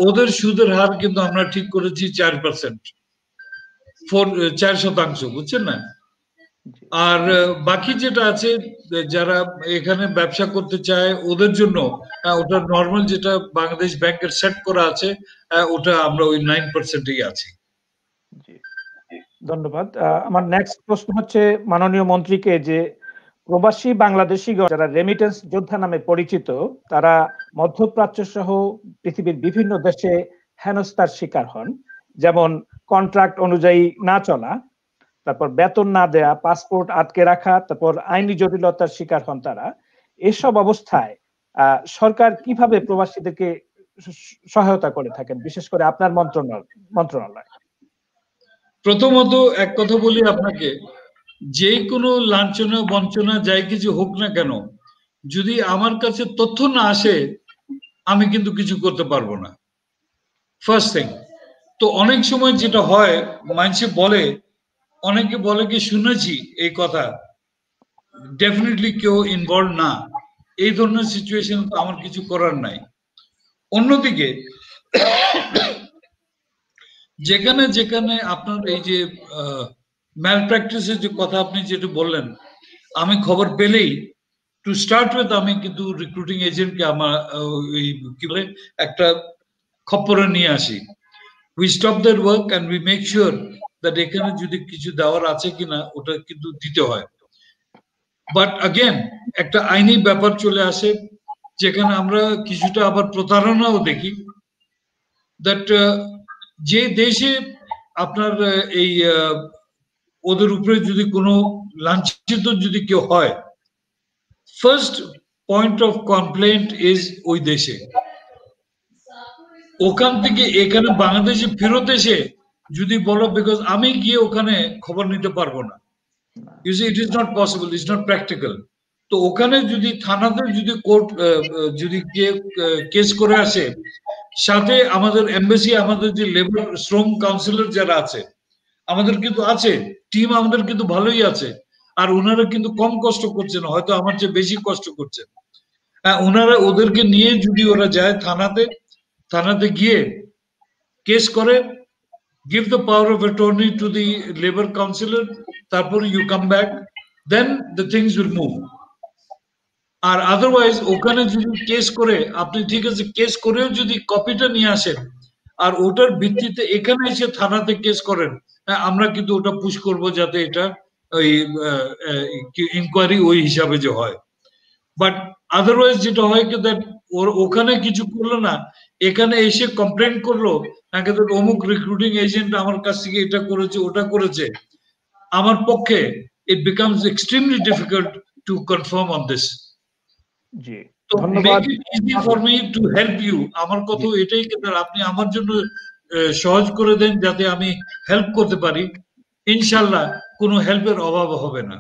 ওদের সুদের হার কিন্তু আমরা ঠিক করেছি 4%, 4%, বুঝছেন না? আর বাকি যেটা আছে যারা এখানে ব্যবসা করতে চায় ওদের জন্য ওটা নর্মাল যেটা বাংলাদেশ ব্যাংকের সেট করা আছে ওটা আমরা ওই 9%-এই আছি। ধন্যবাদ। আমার নেক্সট প্রশ্ন হচ্ছে মাননীয় মন্ত্রীকে, যে প্রবাসী বাংলাদেশি যারা রেমিটেন্স যোদ্ধা নামে পরিচিত, তারা মধ্যপ্রাচ্য সহ পৃথিবীর বিভিন্ন দেশে হেনস্থার শিকার হন, যেমন কন্ট্রাক্ট অনুযায়ী না চলা, তারপর বেতন না দেয়া, পাসপোর্ট আটকে রাখা, তারপর আইনি জটিলতার শিকার হন তারা। এসব অবস্থায় সরকার কিভাবে প্রবাসীদেরকে সহায়তা করে থাকেন, বিশেষ করে আপনার মন্ত্রণালয়? প্রথমত এক কথা বলি আপনাকে, যে কোনো লাঞ্ছনা বঞ্চনা যাই কিছু হোক না কেন, যদি আমার কাছে তথ্য না আসে আমি কিন্তু কিছু করতে পারবো না, ফার্স্ট থিং। তো অনেক সময় যেটা হয় মানুষে বলে, অনেকে বলে কি শুনেছি এই কথা, ডেফিনেটলি কেউ ইনভলভ না, এই ধরনের সিচুয়েশন তো আমার কিছু করার নাই। অন্যদিকে যেখানে যেখানে আপনার এই যে ম্যাল প্র্যাকটিসের যে কথা আপনি যেটা বললেন, আমি খবর পেলেই টু স্টার্ট উইথ আমি কিন্তু রিক্রুটিং এজেন্টকে আমার কি বলে একটা খপ্পরে নিয়ে আসি। We stop that work and we make sure that এখানে যদি কিছু দেওয়ার আছে কিনা ওটা কিন্তু দিতে হয়। বাট আগেন একটা আইনি ব্যাপার চলে আসে, যেখানে আমরা কিছুটা আবার প্রতারণাও দেখি। দ্যাট যে দেশে আপনার এই ওদের উপরে যদি কোনো লাঞ্ছিত যদি কেউ হয়, first point of complaint is ওই দেশে। ওখান থেকে এখানে বাংলাদেশে ফেরত এসে যদি বলো বিকজ আমি গিয়ে ওখানে খবর নিতে পারবো না, you see it is not possible, it's not practical. তো ওখানে যদি থানাতে যদি কোর্ট যদি কেস করে আসে, সাথে আমাদের এমবাসি, আমাদের যে লেবার শ্রম কাউন্সিলর যারা আছে আমাদের কিন্তু আছে, টিম আমাদের কিন্তু ভালোই আছে, আর ওনারা কিন্তু কম কষ্ট করছেন, হয়তো আমার চেয়ে বেশি কষ্ট করছেন। ওনারা ওদেরকে নিয়ে যদি ওরা যায় থানাতে গিয়ে কেস করে, give the power of attorney to the labor counselor, তারপর you come back, then the things will move. আর আদারওয়াইজ ওখানে যদি কেস করে, আপনি ঠিক আছে কেস করেও যদি কপিটা নিয়ে আসেন আর ওটার ভিত্তিতে এখানে এসে থানাতে কেস করেন, আমরা কিন্তু ওটা পুশ করব যাতে এটা ওই ইনকোয়ারি ওই হিসাবে যে হয়। বাট আদারওয়াইজ যেটা হয় কি দ্যাট ওখানে কিছু করলো না, এখানে এসে কমপ্লেন করলো অমুক রিক্রুটিং এজেন্ট আমার কাছ থেকে এটা করেছে ওটা করেছে, আমার পক্ষে it becomes extremely difficult to confirm on this. জি, to make it easy for me to help you. আমার কথা এটাই কি আপনি আমার জন্য সহজ করে দেন যাতে আমি হেল্প করতে পারি, ইনশাআল্লাহ কোনো হেল্পের অভাব হবে না।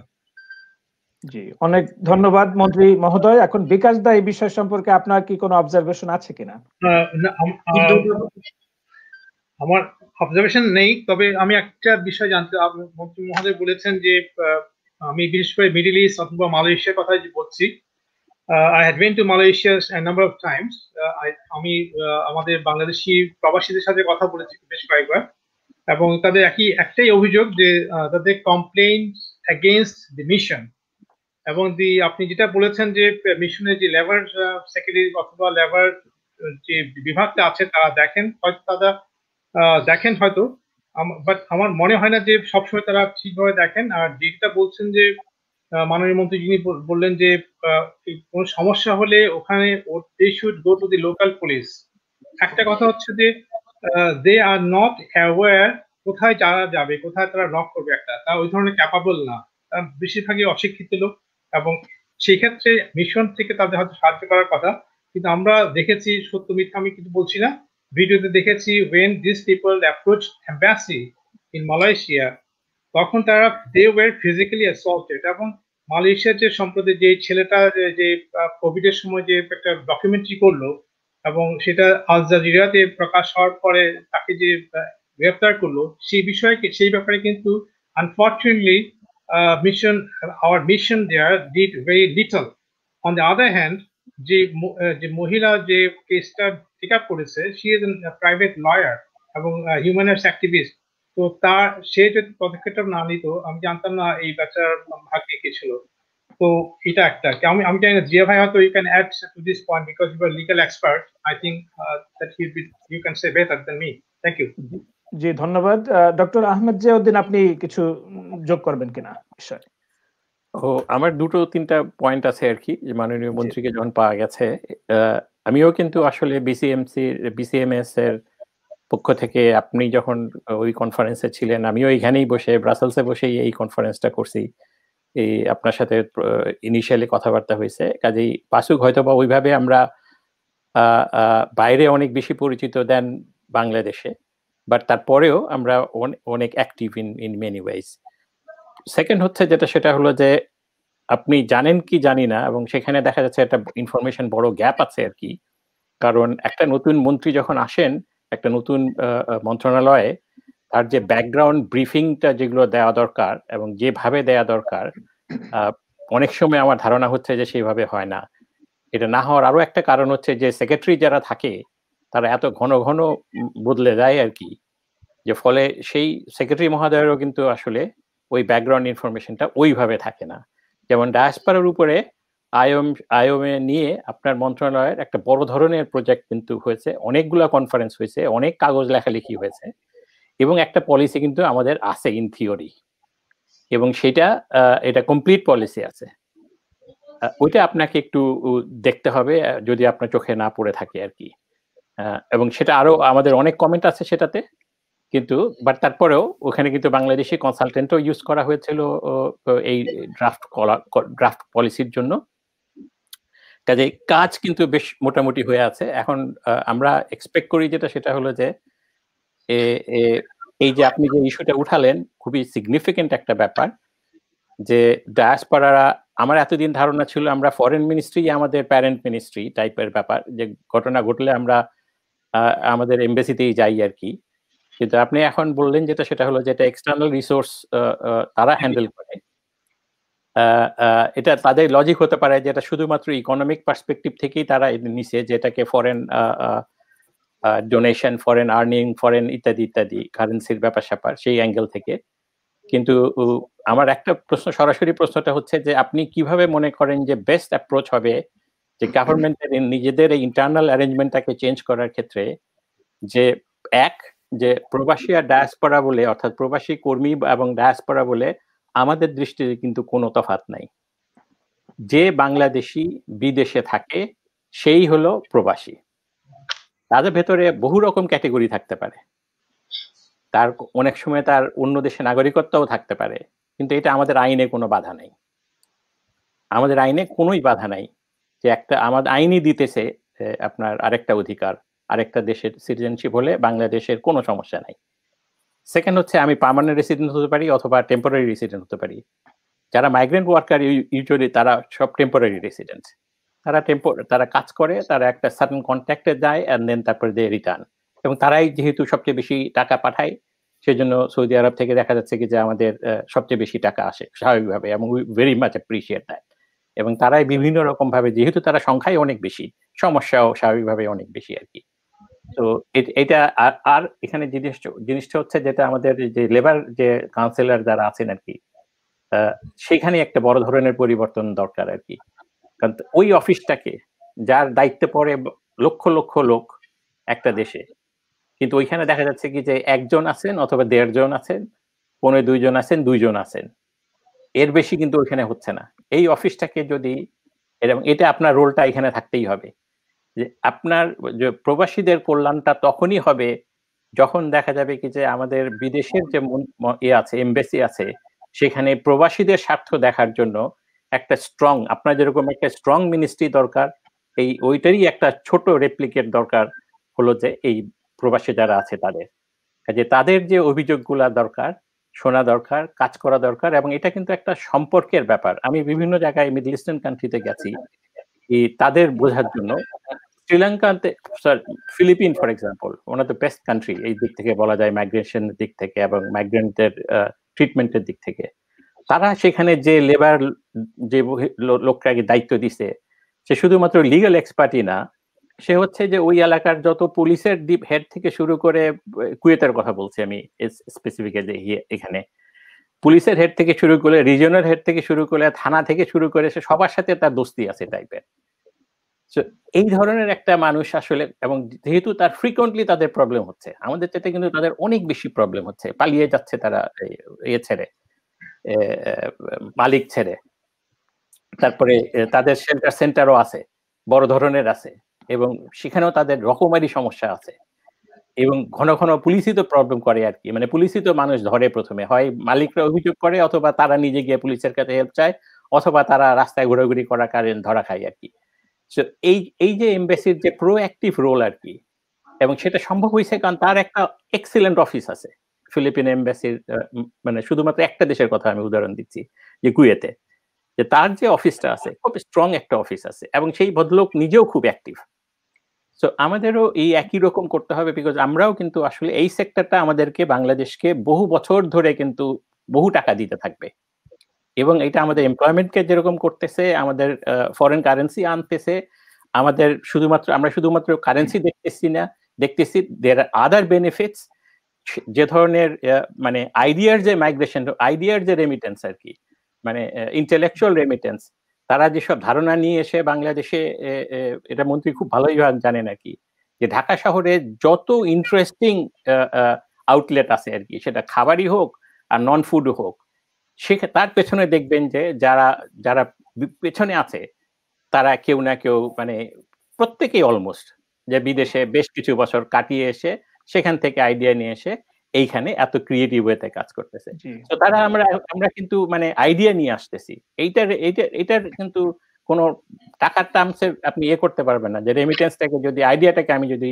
জি, অনেক ধন্যবাদ মন্ত্রী মহোদয়। এখন বিকাশ দা এই বিষয় সম্পর্কে আপনার কি কোনো অবজারভেশন আছে কিনা? আমার অবজারভেশন নেই, তবে আমি একটা বিষয় জানতে, মন্ত্রী মহোদয় বলেছেন যে আমি বিশেষ করে মিডল ইস্ট অথবা মালয়েশিয়ার কথা বলছি। I had been to Malaysia a number of times. আমি আমাদের বাংলাদেশি প্রবাসীদের সাথে কথা বলেছি বেশ কয়েকবার, এবং তাদের একটাই অভিযোগ যে তাদের কমপ্লেইন এগেইনস্ট দি মিশন, এবং আপনি যেটা বলেছেন যে মিশনের যে লেবার সেক্রেটারি অথবা লেবার যে বিভাগটা আছে তারা দেখেন হয়তো, বাট আমার মনে হয় না যে সবসময় তারা ঠিকভাবে দেখেন। আর যেটা বলছেন যে মাননীয় মন্ত্রী যিনি বললেন যে কোনো সমস্যা হলে ওখানে they should go to the local police. একটা কথা হচ্ছে যে দে আর নট অ্যাওয়্যার কোথায় যারা যাবে, কোথায় তারা নক করবে, তারা ওই ধরনের ক্যাপাবল না, বেশিরভাগই অশিক্ষিত লোক, এবং সেই ক্ষেত্রে মিশন থেকে তাদের হয়তো সাহায্য করার কথা, কিন্তু আমরা দেখেছি, সত্য মিথ্যা আমি কিছু বলছি না, ভিডিওতে দেখেছি when these people approached embassy in Malaysia, তখন তারা they were physically assaulted। এবং মালয়েশিয়ার যে সম্প্রতি যে ছেলেটা যে কোভিড এর সময় যে একটা ডকুমেন্টারি করলো এবং সেটা আল জাজিরাতে প্রকাশ হওয়ার পরে তাকে যে গ্রেফতার করলো, সেই ব্যাপারে কিন্তু unfortunately our mission there did very little। on the other hand, যে মহিলা যে কেসটা টেক আপ করেছে, she is a private lawyer এবং হিউম্যান রাইটস অ্যাক্টিভিস্ট, তো সে যদি পদক্ষেপটা না নিত, আমি জানতাম না এই বাচ্চার ভাগ্যে কি ছিল। তো এটা একটা, আমি জানি না জিয়া ভাই হয়তো you can add to this point because you are legal expert. I think that you can say better than me. Thank you. জি ধন্যবাদ। ডক্টর আহমেদ জিয়াউদ্দিন, আপনি কিছু যোগ করবেন কিনা বিষয়? আমার দুটো তিনটা পয়েন্ট আছে আর কি, যে মাননীয় মন্ত্রীকে যখন পাওয়া গেছে, আমিও কিন্তু আসলে বিসিএমএস এর পক্ষ থেকে আপনি যখন ওই কনফারেন্সে ছিলেন, আমিও এইখানেই বসে ব্রাসেলসে বসেই এই কনফারেন্সটা করছি, এই আপনার সাথে ইনিশিয়ালি কথাবার্তা হয়েছে। কাজেই পাসুক হয়তো বা ওইভাবে আমরা বাইরে অনেক বেশি পরিচিত দেন বাংলাদেশে, বাট তারপরেও আমরা অনেক active in many ways. Second হচ্ছে যেটা, সেটা হলো যে আপনি জানেন কি জানি না, এবং সেখানে দেখা যাচ্ছে একটা ইনফরমেশন বড় গ্যাপ আছে আর কি। কারণ একটা নতুন মন্ত্রী যখন আসেন একটা নতুন মন্ত্রণালয়ে, তার যে ব্যাকগ্রাউন্ড ব্রিফিংটা যেগুলো দেওয়া দরকার এবং যেভাবে দেওয়া দরকার, অনেক সময় আমার ধারণা হচ্ছে যে সেইভাবে হয় না। এটা না হওয়ার আরো একটা কারণ হচ্ছে যে সেক্রেটারি যারা থাকে তারা এত ঘন ঘন বদলে যায় আর কি, যে ফলে সেই সেক্রেটারি মহোদয়েরও কিন্তু আসলে ওই ব্যাকগ্রাউন্ড ইনফরমেশনটা ওইভাবে থাকে না। যেমন ডায়াসপোরার উপরে আইওএমএ নিয়ে আপনার মন্ত্রণালয়ের একটা বড় ধরনের প্রজেক্ট কিন্তু হয়েছে, অনেকগুলো কনফারেন্স হয়েছে, অনেক কাগজ লেখালেখি হয়েছে, এবং একটা পলিসি কিন্তু আমাদের আছে ইন থিওরি, এবং সেটা এটা কমপ্লিট পলিসি আছে। ওইটা আপনাকে একটু দেখতে হবে যদি আপনার চোখে না পড়ে থাকে আর কি। এবং সেটা আরো আমাদের অনেক কমেন্ট আছে সেটাতে, কিন্তু বাট তারপরেও ওখানে কিন্তু বাংলাদেশি কনসালটেন্টও ইউজ করা হয়েছিল এই ড্রাফট পলিসির জন্য। কাজে কাজ কিন্তু বেশ মোটামুটি হয়ে আছে। এখন আমরা এক্সপেক্ট করি যেটা, সেটা হলো যে এই যে আপনি যে ইস্যুটা উঠালেন, খুবই সিগনিফিকেন্ট একটা ব্যাপার, যে ডায়াসপোরারা, আমার এতদিন ধারণা ছিল আমরা ফরেন মিনিস্ট্রি আমাদের প্যারেন্ট মিনিস্ট্রি টাইপের ব্যাপার, যে ঘটনা ঘটলে আমরা আমাদের এমবেসিতেই যাই আর কি। কিন্তু আপনি এখন বললেন যেটা, সেটা হলো যেটা এক্সটার্নাল রিসোর্স তারা হ্যান্ডেল করে। এটা তাদের লজিক হতে পারে যেটা শুধুমাত্র ইকোনমিক পার্সপেক্টিভ থেকেই তারা নিছে, যেটাকে foreign donation, foreign earning, foreign ইত্যাদি ইত্যাদি কারেন্সির ব্যাপার স্যাপার, সেই অ্যাঙ্গেল থেকে। কিন্তু আমার একটা প্রশ্ন, সরাসরি প্রশ্নটা হচ্ছে যে আপনি কিভাবে মনে করেন যে বেস্ট অ্যাপ্রোচ হবে যে গভর্নমেন্টের নিজেদের এই ইন্টারনাল অ্যারেঞ্জমেন্টটাকে চেঞ্জ করার ক্ষেত্রে, যে যে প্রবাসী আর ডায়াসপোরা বলে, অর্থাৎ প্রবাসী কর্মী এবং ডায়াসপোরা বলে আমাদের দৃষ্টিতে কিন্তু কোনো তফাৎ নাই। যে বাংলাদেশি বিদেশে থাকে সেই হলো প্রবাসী। তাদের ভেতরে বহু রকম ক্যাটেগরি থাকতে পারে, তার অনেক সময় তার অন্য দেশে নাগরিকত্বও থাকতে পারে, কিন্তু এটা আমাদের আইনে কোনো বাধা নেই। আমাদের আইনে কোনোই বাধা নাই যে একটা আমাদের আইনই দিতেছে আপনার আরেকটা অধিকার, আরেকটা দেশের সিটিজেনশিপ হলে বাংলাদেশের কোনো সমস্যা নাই। সেকেন্ড হচ্ছে আমি পার্মানেন্ট রেসিডেন্ট হতে পারি অথবা টেম্পোরারি রেসিডেন্ট হতে পারি। যারা মাইগ্রেন্ট ওয়ার্কার ইউজুয়ালি তারা সব টেম্পোরারি রেসিডেন্ট, তারা কাজ করে, তারা একটা সার্টেন কন্ট্রাক্টে যায় এন্ড দেন তারপরে দে রিটার্ন, এবং তারাই যেহেতু সবচেয়ে বেশি টাকা পাঠায়, সেজন্য সৌদি আরব থেকে দেখা যাচ্ছে কি যে আমাদের সবচেয়ে বেশি টাকা আসে স্বাভাবিকভাবে, এবং we very much appreciate that. এবং তারাই বিভিন্ন রকম ভাবে, যেহেতু তারা সংখ্যায় অনেক বেশি, সমস্যাও স্বাভাবিকভাবে অনেক বেশি আর কি। তো এটা আর এখানে জিনিসটা হচ্ছে যেটা আমাদের যে লেবার যে কাউন্সিলর যারা আছেন আর কি, সেখানে একটা বড় ধরনের পরিবর্তন দরকার আর কি। কারণ ওই অফিসটাকে, যার দায়িত্বে পড়ে লক্ষ লক্ষ লোক একটা দেশে, কিন্তু ওইখানে দেখা যাচ্ছে কি যে একজন আছেন অথবা 1.5 জন আছেন, 2 জন আছেন, 2 জন আছেন, এর বেশি কিন্তু ওইখানে হচ্ছে না। এই অফিসটাকে যদি, এবং এটা আপনার রোলটা এখানে থাকতেই হবে, যে আপনার যে প্রবাসীদের কল্যাণটা তখনই হবে যখন দেখা যাবে কি যে আমাদের বিদেশের যে আছে এমবেসি আছে, সেখানে প্রবাসীদের স্বার্থ দেখার জন্য একটা স্ট্রং, আপনার যেরকম একটা স্ট্রং মিনিস্ট্রি দরকার, ওইটারই একটা ছোট রেপ্লিকেট দরকার হলো যে এই প্রবাসী যারা আছে তাদের, যে তাদের যে অভিযোগগুলা দরকার শোনা দরকার, কাজ করা দরকার। এবং এটা কিন্তু একটা সম্পর্কের ব্যাপার। আমি বিভিন্ন জায়গায় মিডল ইস্টার্ন কান্ট্রিতে গেছি তাদের বোঝার জন্য। শ্রীলঙ্কাতে, Philippine for example, one of the best country এই দিক থেকে বলা যায়, মাইগ্রেশনের দিক থেকে এবং মাইগ্রেন্টের ট্রিটমেন্টের দিক থেকে। তারা সেখানে যে লেবার যে লোকটাকে দায়িত্ব দিছে, সে শুধুমাত্র লিগ্যাল এক্সপার্টই না, সে হচ্ছে যে ওই এলাকার যত পুলিশের হেড থেকে শুরু করে, কুয়েতের কথা বলছি আমি স্পেসিফিক্যালি, এখানে পুলিশের হেড থেকে শুরু করে, রিজিয়নাল হেড থেকে শুরু করে, থানা থেকে শুরু করে, সে সবার সাথে তার দোস্তি আছে টাইপের। এই ধরনের একটা মানুষ আসলে, এবং যেহেতু তার ফ্রিকোয়েন্টলি তাদের প্রবলেম হচ্ছে, আমাদের চাইতে কিন্তু তাদের অনেক বেশি প্রবলেম হচ্ছে, পালিয়ে যাচ্ছে তারা ছেড়ে, মালিক ছেড়ে। তারপরে তাদের শেল্টার সেন্টারও আছে, বড় ধরনের আছে, এবং সেখানেও তাদের রকমারি সমস্যা আছে। এবং ঘন ঘন পুলিশই তো প্রবলেম করে আর কি, মানে পুলিশই তো মানুষ ধরে প্রথমে, হয় মালিকরা অভিযোগ করে, অথবা তারা নিজে গিয়ে পুলিশের কাছে হেল্প চায়, অথবা তারা রাস্তায় ঘোরাঘুরি করার কারণে ধরা খায় আর কি। এই যে এমবাসির যে প্রোঅ্যাক্টিভ রোল আর কি, এবং সেটা সম্ভব হয়েছে কারণ তার একটা এক্সিলেন্ট অফিস আছে ফিলিপিন এমবাসির, মানে শুধুমাত্র একটা দেশের কথা আমি উদাহরণ দিচ্ছি, যে কুয়েতে, যে তার যে অফিসটা আছে খুব স্ট্রং একটা অফিস আছে, এবং সেই ভদ্রলোক নিজেও খুব অ্যাক্টিভ। সো আমাদেরও এই একই রকম করতে হবে, বিকজ আমরাও কিন্তু আসলে এই সেক্টরটা আমাদেরকে, বাংলাদেশকে বহু বছর ধরে কিন্তু বহু টাকা দিতে থাকবে, এবং এটা আমাদের এমপ্লয়মেন্টকে যেরকম করতেছে, আমাদের ফরেন কারেন্সি আনতেছে, আমাদের আমরা শুধুমাত্র কারেন্সি দেখতেছি দেয়ার আর আদার বেনিফিটস, যে ধরনের মানে আইডিয়ার যে মাইগ্রেশন, আইডিয়ার যে রেমিটেন্স আর কি, মানে ইন্টেলেকচুয়াল রেমিটেন্স, তারা যেসব ধারণা নিয়ে এসে বাংলাদেশে, এটা মন্ত্রী খুব ভালোই জানেন আর কি, যে ঢাকা শহরে যত ইন্টারেস্টিং আউটলেট আছে আর কি, সেটা খাবারই হোক আর নন ফুডও হোক, তার পেছনে দেখবেন যে যারা পেছনে আছে তারা কেউ না কেউ, মানে প্রত্যেকেই অলমোস্ট, যে বিদেশে বেশ কিছু বছর কাটিয়ে এসে সেখান থেকে আইডিয়া নিয়ে এসে এইখানে এত ক্রিয়েটিভ ওয়েতে কাজ করতেছে। তো তারা আমরা কিন্তু মানে আইডিয়া নিয়ে আসতেছি, এইটার কিন্তু কোনো টাকার টার্মসে আপনি করতে পারবেন না, যে রেমিটেন্সটাকে যদি, আইডিয়াটাকে আমি যদি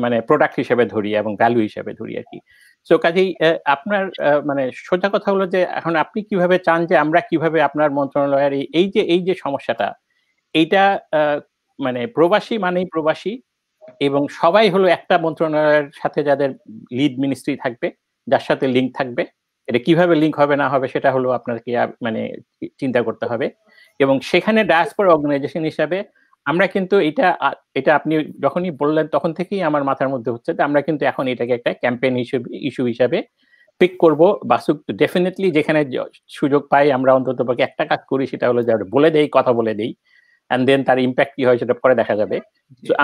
মানে প্রোডাক্ট হিসেবে ধরি এবং ভ্যালু হিসেবে ধরি আর কি। সো কাজেই আপনার মানে সোজা কথা হলো যে এখন আপনি কিভাবে চান যে আমরা কিভাবে আপনার মন্ত্রণালয়ের এই যে সমস্যাটা, এইটা মানে প্রবাসী মানেই প্রবাসী, এবং সবাই হলো একটা মন্ত্রণালয়ের সাথে যাদের লিড মিনিস্ট্রি থাকবে, যার সাথে লিঙ্ক থাকবে, এটা কিভাবে লিঙ্ক হবে না হবে সেটা হলো আপনাকে মানে চিন্তা করতে হবে। এবং সেখানে ডায়াসপোরা অর্গানাইজেশন হিসাবে আমরা কিন্তু এটা আপনি যখনই বললেন তখন থেকেই আমার মাথার মধ্যে হচ্ছে যে আমরা কিন্তু এখন এটাকে একটা ক্যাম্পেইন ইস্যু হিসাবে পিক করবো। বাসুক ডেফিনেটলি যেখানে সুযোগ পাই আমরা অন্তত একটা কাজ করি, সেটা হলো যে বলে দেই, কথা বলে দেই, and then তার ইম্প্যাক্ট কি হয় সেটা পরে দেখা যাবে।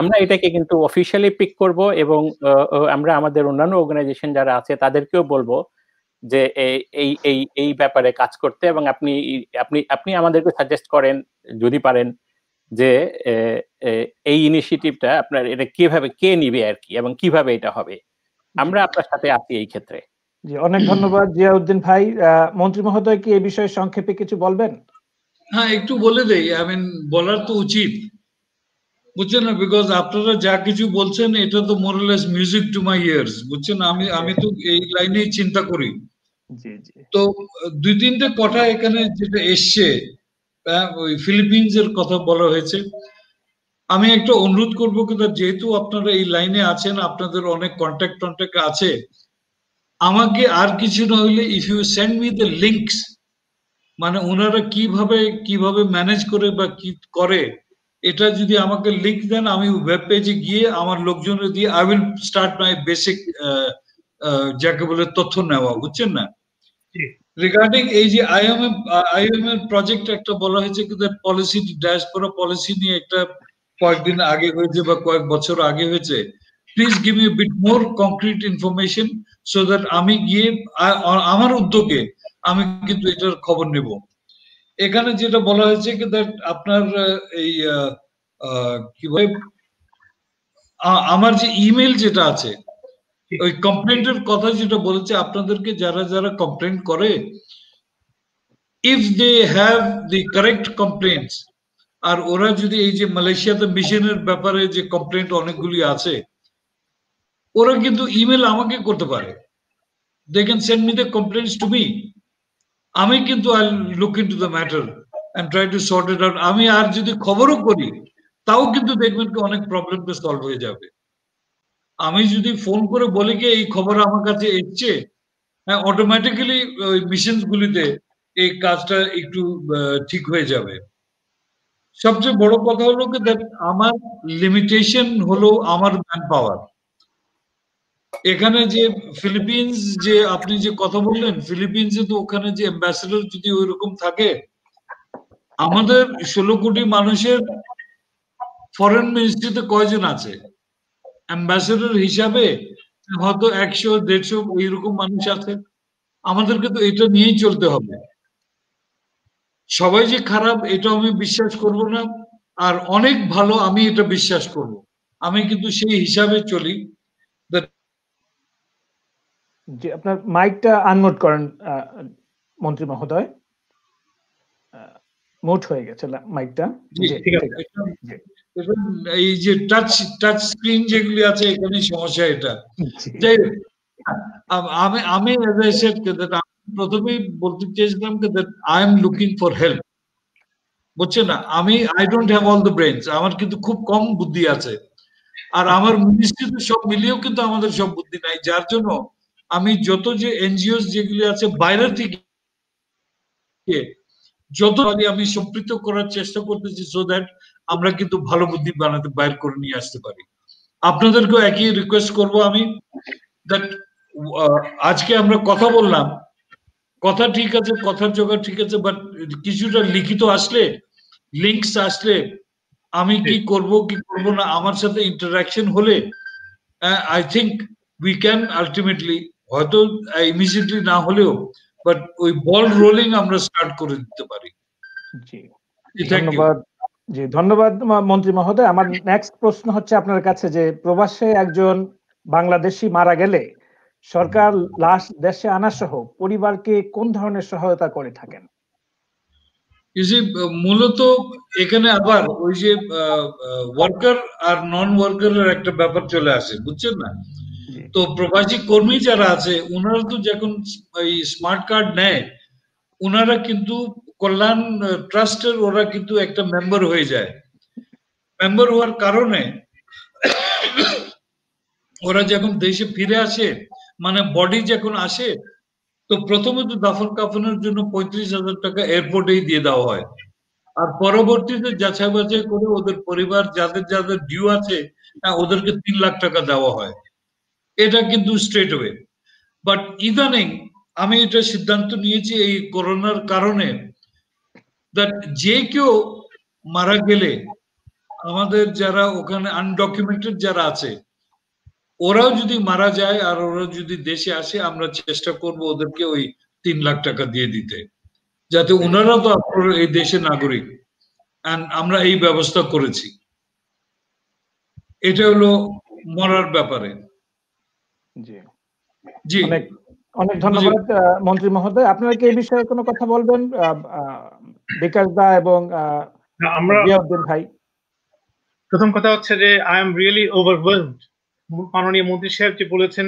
আমরা এটাকে কিন্তু অফিসিয়ালি পিক করব, এবং আমরা আমাদের অন্যান্য অর্গানাইজেশন যারা আছে তাদেরকেও বলবো যে এই ব্যাপারে কাজ করতে, এবং আপনি আমাদেরকে সাজেস্ট করেন যদি পারেন যে এই ইনিশিয়েটিভটা আপনার, এটা কিভাবে কে নিবে আর কি, এবং কিভাবে এটা হবে, আমরা আপনার সাথে আছি এই ক্ষেত্রে। জি, অনেক ধন্যবাদ জিয়াউদ্দিন ভাই। মন্ত্রী মহোদয় কি এই বিষয়ে সংক্ষেপে কিছু বলবেন? হ্যাঁ, একটু বলে দেই, বলার তো উচিত, বুঝছেন না, বিকজ আপনারা যা কিছু বলছেন এটা তো মোরলেস মিউজিক টু মাই ইয়ার্স, বুঝছেন, আমি তো এই লাইনেই চিন্তা করি। তো দুই তিনটে কথা এখানে যেটা এসছে, ওই ফিলিপিন্স এর কথা বলা হয়েছে, আমি একটা অনুরোধ করবো, কিন্তু যেহেতু আপনারা এই লাইনে আছেন, আপনাদের অনেক কন্ট্যাক্ট আছে, আমাকে আর কিছু না হইলে if you send me the links, মানে ওনারা কিভাবে ম্যানেজ করে বা কি করে, এটা যদি আমাকে লিঙ্ক দেন, আমি ওয়েব পেজে গিয়ে আমার লোকজনের দিয়ে I will start my basic যাকে বলে তথ্য নেওয়া, বুঝছেন না। রিগার্ডিং এই যে আইএমএ এর প্রজেক্ট একটা বলা হয়েছে, কিন্তু পলিসি, ডায়াসপোরা পলিসি নিয়ে একটা কয়েকদিন আগে হয়েছে বা কয়েক বছর আগে হয়েছে, please give me bit more concrete information, so that আমি গিয়ে আমার উদ্যোগে আমি কিন্তু এটার খবর নেব। এখানে যেটা বলা হয়েছে কি, আপনার এই কি বলে, আমার যে ইমেল যেটা আছে, ওই কমপ্লেন্টের কথা যেটা বলেছে, আপনাদেরকে যারা কমপ্লেন্ট করে if they have the correct complaints, আর ওরা যদি এই যে মালয়েশিয়াতে মিশনের ব্যাপারে যে কমপ্লেন্ট অনেকগুলি আছে, ওরা কিন্তু ইমেল আমাকে করতে পারে। They can send me the complaints to me. আমি কিন্তু I'll look into the matter and try to sort it out. আমি আর যদি খবরও করি তাও কিন্তু দেখবেন কি অনেক প্রবলেম তো সলভ হয়ে যাবে। আমি যদি ফোন করে বলি কি এই খবর আমার কাছে এসছে, হ্যাঁ, অটোমেটিক্যালি ওই মিশনস গুলিতে এই কাজটা একটু ঠিক হয়ে যাবে। সবচেয়ে বড় কথা হলো কি আমার লিমিটেশন হলো আমার ম্যান পাওয়ার। এখানে যে ফিলিপিন্স যে আপনি যে কথা বললেন, ফিলিপিন্সে তো ওখানে যে অ্যাম্বাসেডর যদি ওইরকম থাকে, আমাদের 16 কোটি মানুষের ফরেন মিনিস্ট্রিতে কয়জন আছে? অ্যাম্বাসেডর হিসাবে হয়তো 100-150 এইরকম মানুষ আছে। আমাদেরকে তো এটা নিয়েই চলতে হবে। সবাই যে খারাপ এটা আমি বিশ্বাস করব না, আর অনেক ভালো আমি এটা বিশ্বাস করব। আমি কিন্তু সেই হিসাবে চলি। জি, আপনার মাইকটা আনমিউট করেন মন্ত্রী মহোদয়, মিউট হয়ে গেছে মাইকটা। জি, ঠিক আছে। এই যে টাচ স্ক্রিন যেগুলি আছে এখানে সমস্যা এটা। যাই হোক, আমি as I said প্রথমেই বলতে চেয়েছিলাম that I am looking for help, বুঝছেন না? I don't have all the brains, আমার কিন্তু খুব কম বুদ্ধি আছে, আর আমার মিনিস্ট্রিতে সব মিলিয়েও কিন্তু আমাদের সব বুদ্ধি নাই, যার জন্য আমি যত যে এনজিও যেগুলি আছে বাইরে থেকে যত আমি সম্পৃক্ত করার চেষ্টা করতেছি, সো দ্যাট আমরা কিন্তু ভালো বুদ্ধি বানাতে বাইর করে নিয়ে আসতে পারি। আপনাদেরকেও একই রিকোয়েস্ট করব আমি, দ্যাট আজকে আমরা কথা বললাম, কথা ঠিক আছে, কথার জোগাড় ঠিক আছে, বাট কিছুটা লিখিত আসলে, লিঙ্কস আসলে আমি কি করব কি করব না, আমার সাথে ইন্টারাকশন হলে I think we can ultimately, হয়তো ইমিডিয়েটলি না হলেও, বাট ওই বল রোলিং আমরা স্টার্ট করে দিতে পারি। জি, ধন্যবাদ। জি, ধন্যবাদ মন্ত্রী মহোদয়। আমার নেক্সট প্রশ্ন হচ্ছে আপনার কাছে, যে প্রবাসে একজন বাংলাদেশি মারা গেলে সরকার লাশ দেশে আনা সহ পরিবারকে কোন ধরনের সহায়তা করে থাকেন? মূলত এখানে আবার ওই যে ওয়ার্কার আর নন ওয়ার্কারের একটা ব্যাপার চলে আসে, বুঝছেন না? তো প্রবাসী কর্মী যারা আছে ওনারা তো যখন এই স্মার্ট কার্ড নেয়, ওনারা কিন্তু কল্যাণ ট্রাস্টের ওরা কিন্তু একটা মেম্বার হয়ে যায়। মেম্বার হওয়ার কারণে ওরা যখন দেশে ফিরে আসে, মানে বডি যখন আসে, তো প্রথমে তো দাফন কাফনের জন্য 35,000 টাকা এয়ারপোর্টেই দিয়ে দেওয়া হয়, আর পরবর্তীতে যাচাই বাছাই করে ওদের পরিবার যাদের যাদের ডিউ আছে ওদেরকে 3 লাখ টাকা দেওয়া হয়। এটা কিন্তু স্ট্রেট ওয়ে। বাট ইদানিং আমি এটা সিদ্ধান্ত নিয়েছি এই করোনার কারণে, দ্যাট যে কেউ মারা গেলে আমাদের যারা ওখানে আনডকুমেন্টেড যারা আছে, ওরাও যদি মারা যায় আর ওরা যদি দেশে আসে, আমরা চেষ্টা করব ওদেরকে ওই 3 লাখ টাকা দিয়ে দিতে, যাতে ওনারা তো এই দেশের নাগরিক। আমরা এই ব্যবস্থা করেছি। এটা হলো মরার ব্যাপারে। জি জি, অনেক ধন্যবাদ মন্ত্রী মহোদয়। আপনারা কি এই বিষয়ে কোনো কথা বলবেন, বিকাশ দা এবং জিয়াউদ্দিন ভাই? প্রথম কথা হচ্ছে যে আই এম রিয়েলি ওভারওয়েলমড। মাননীয় মন্ত্রী সাহেব যে বলেছেন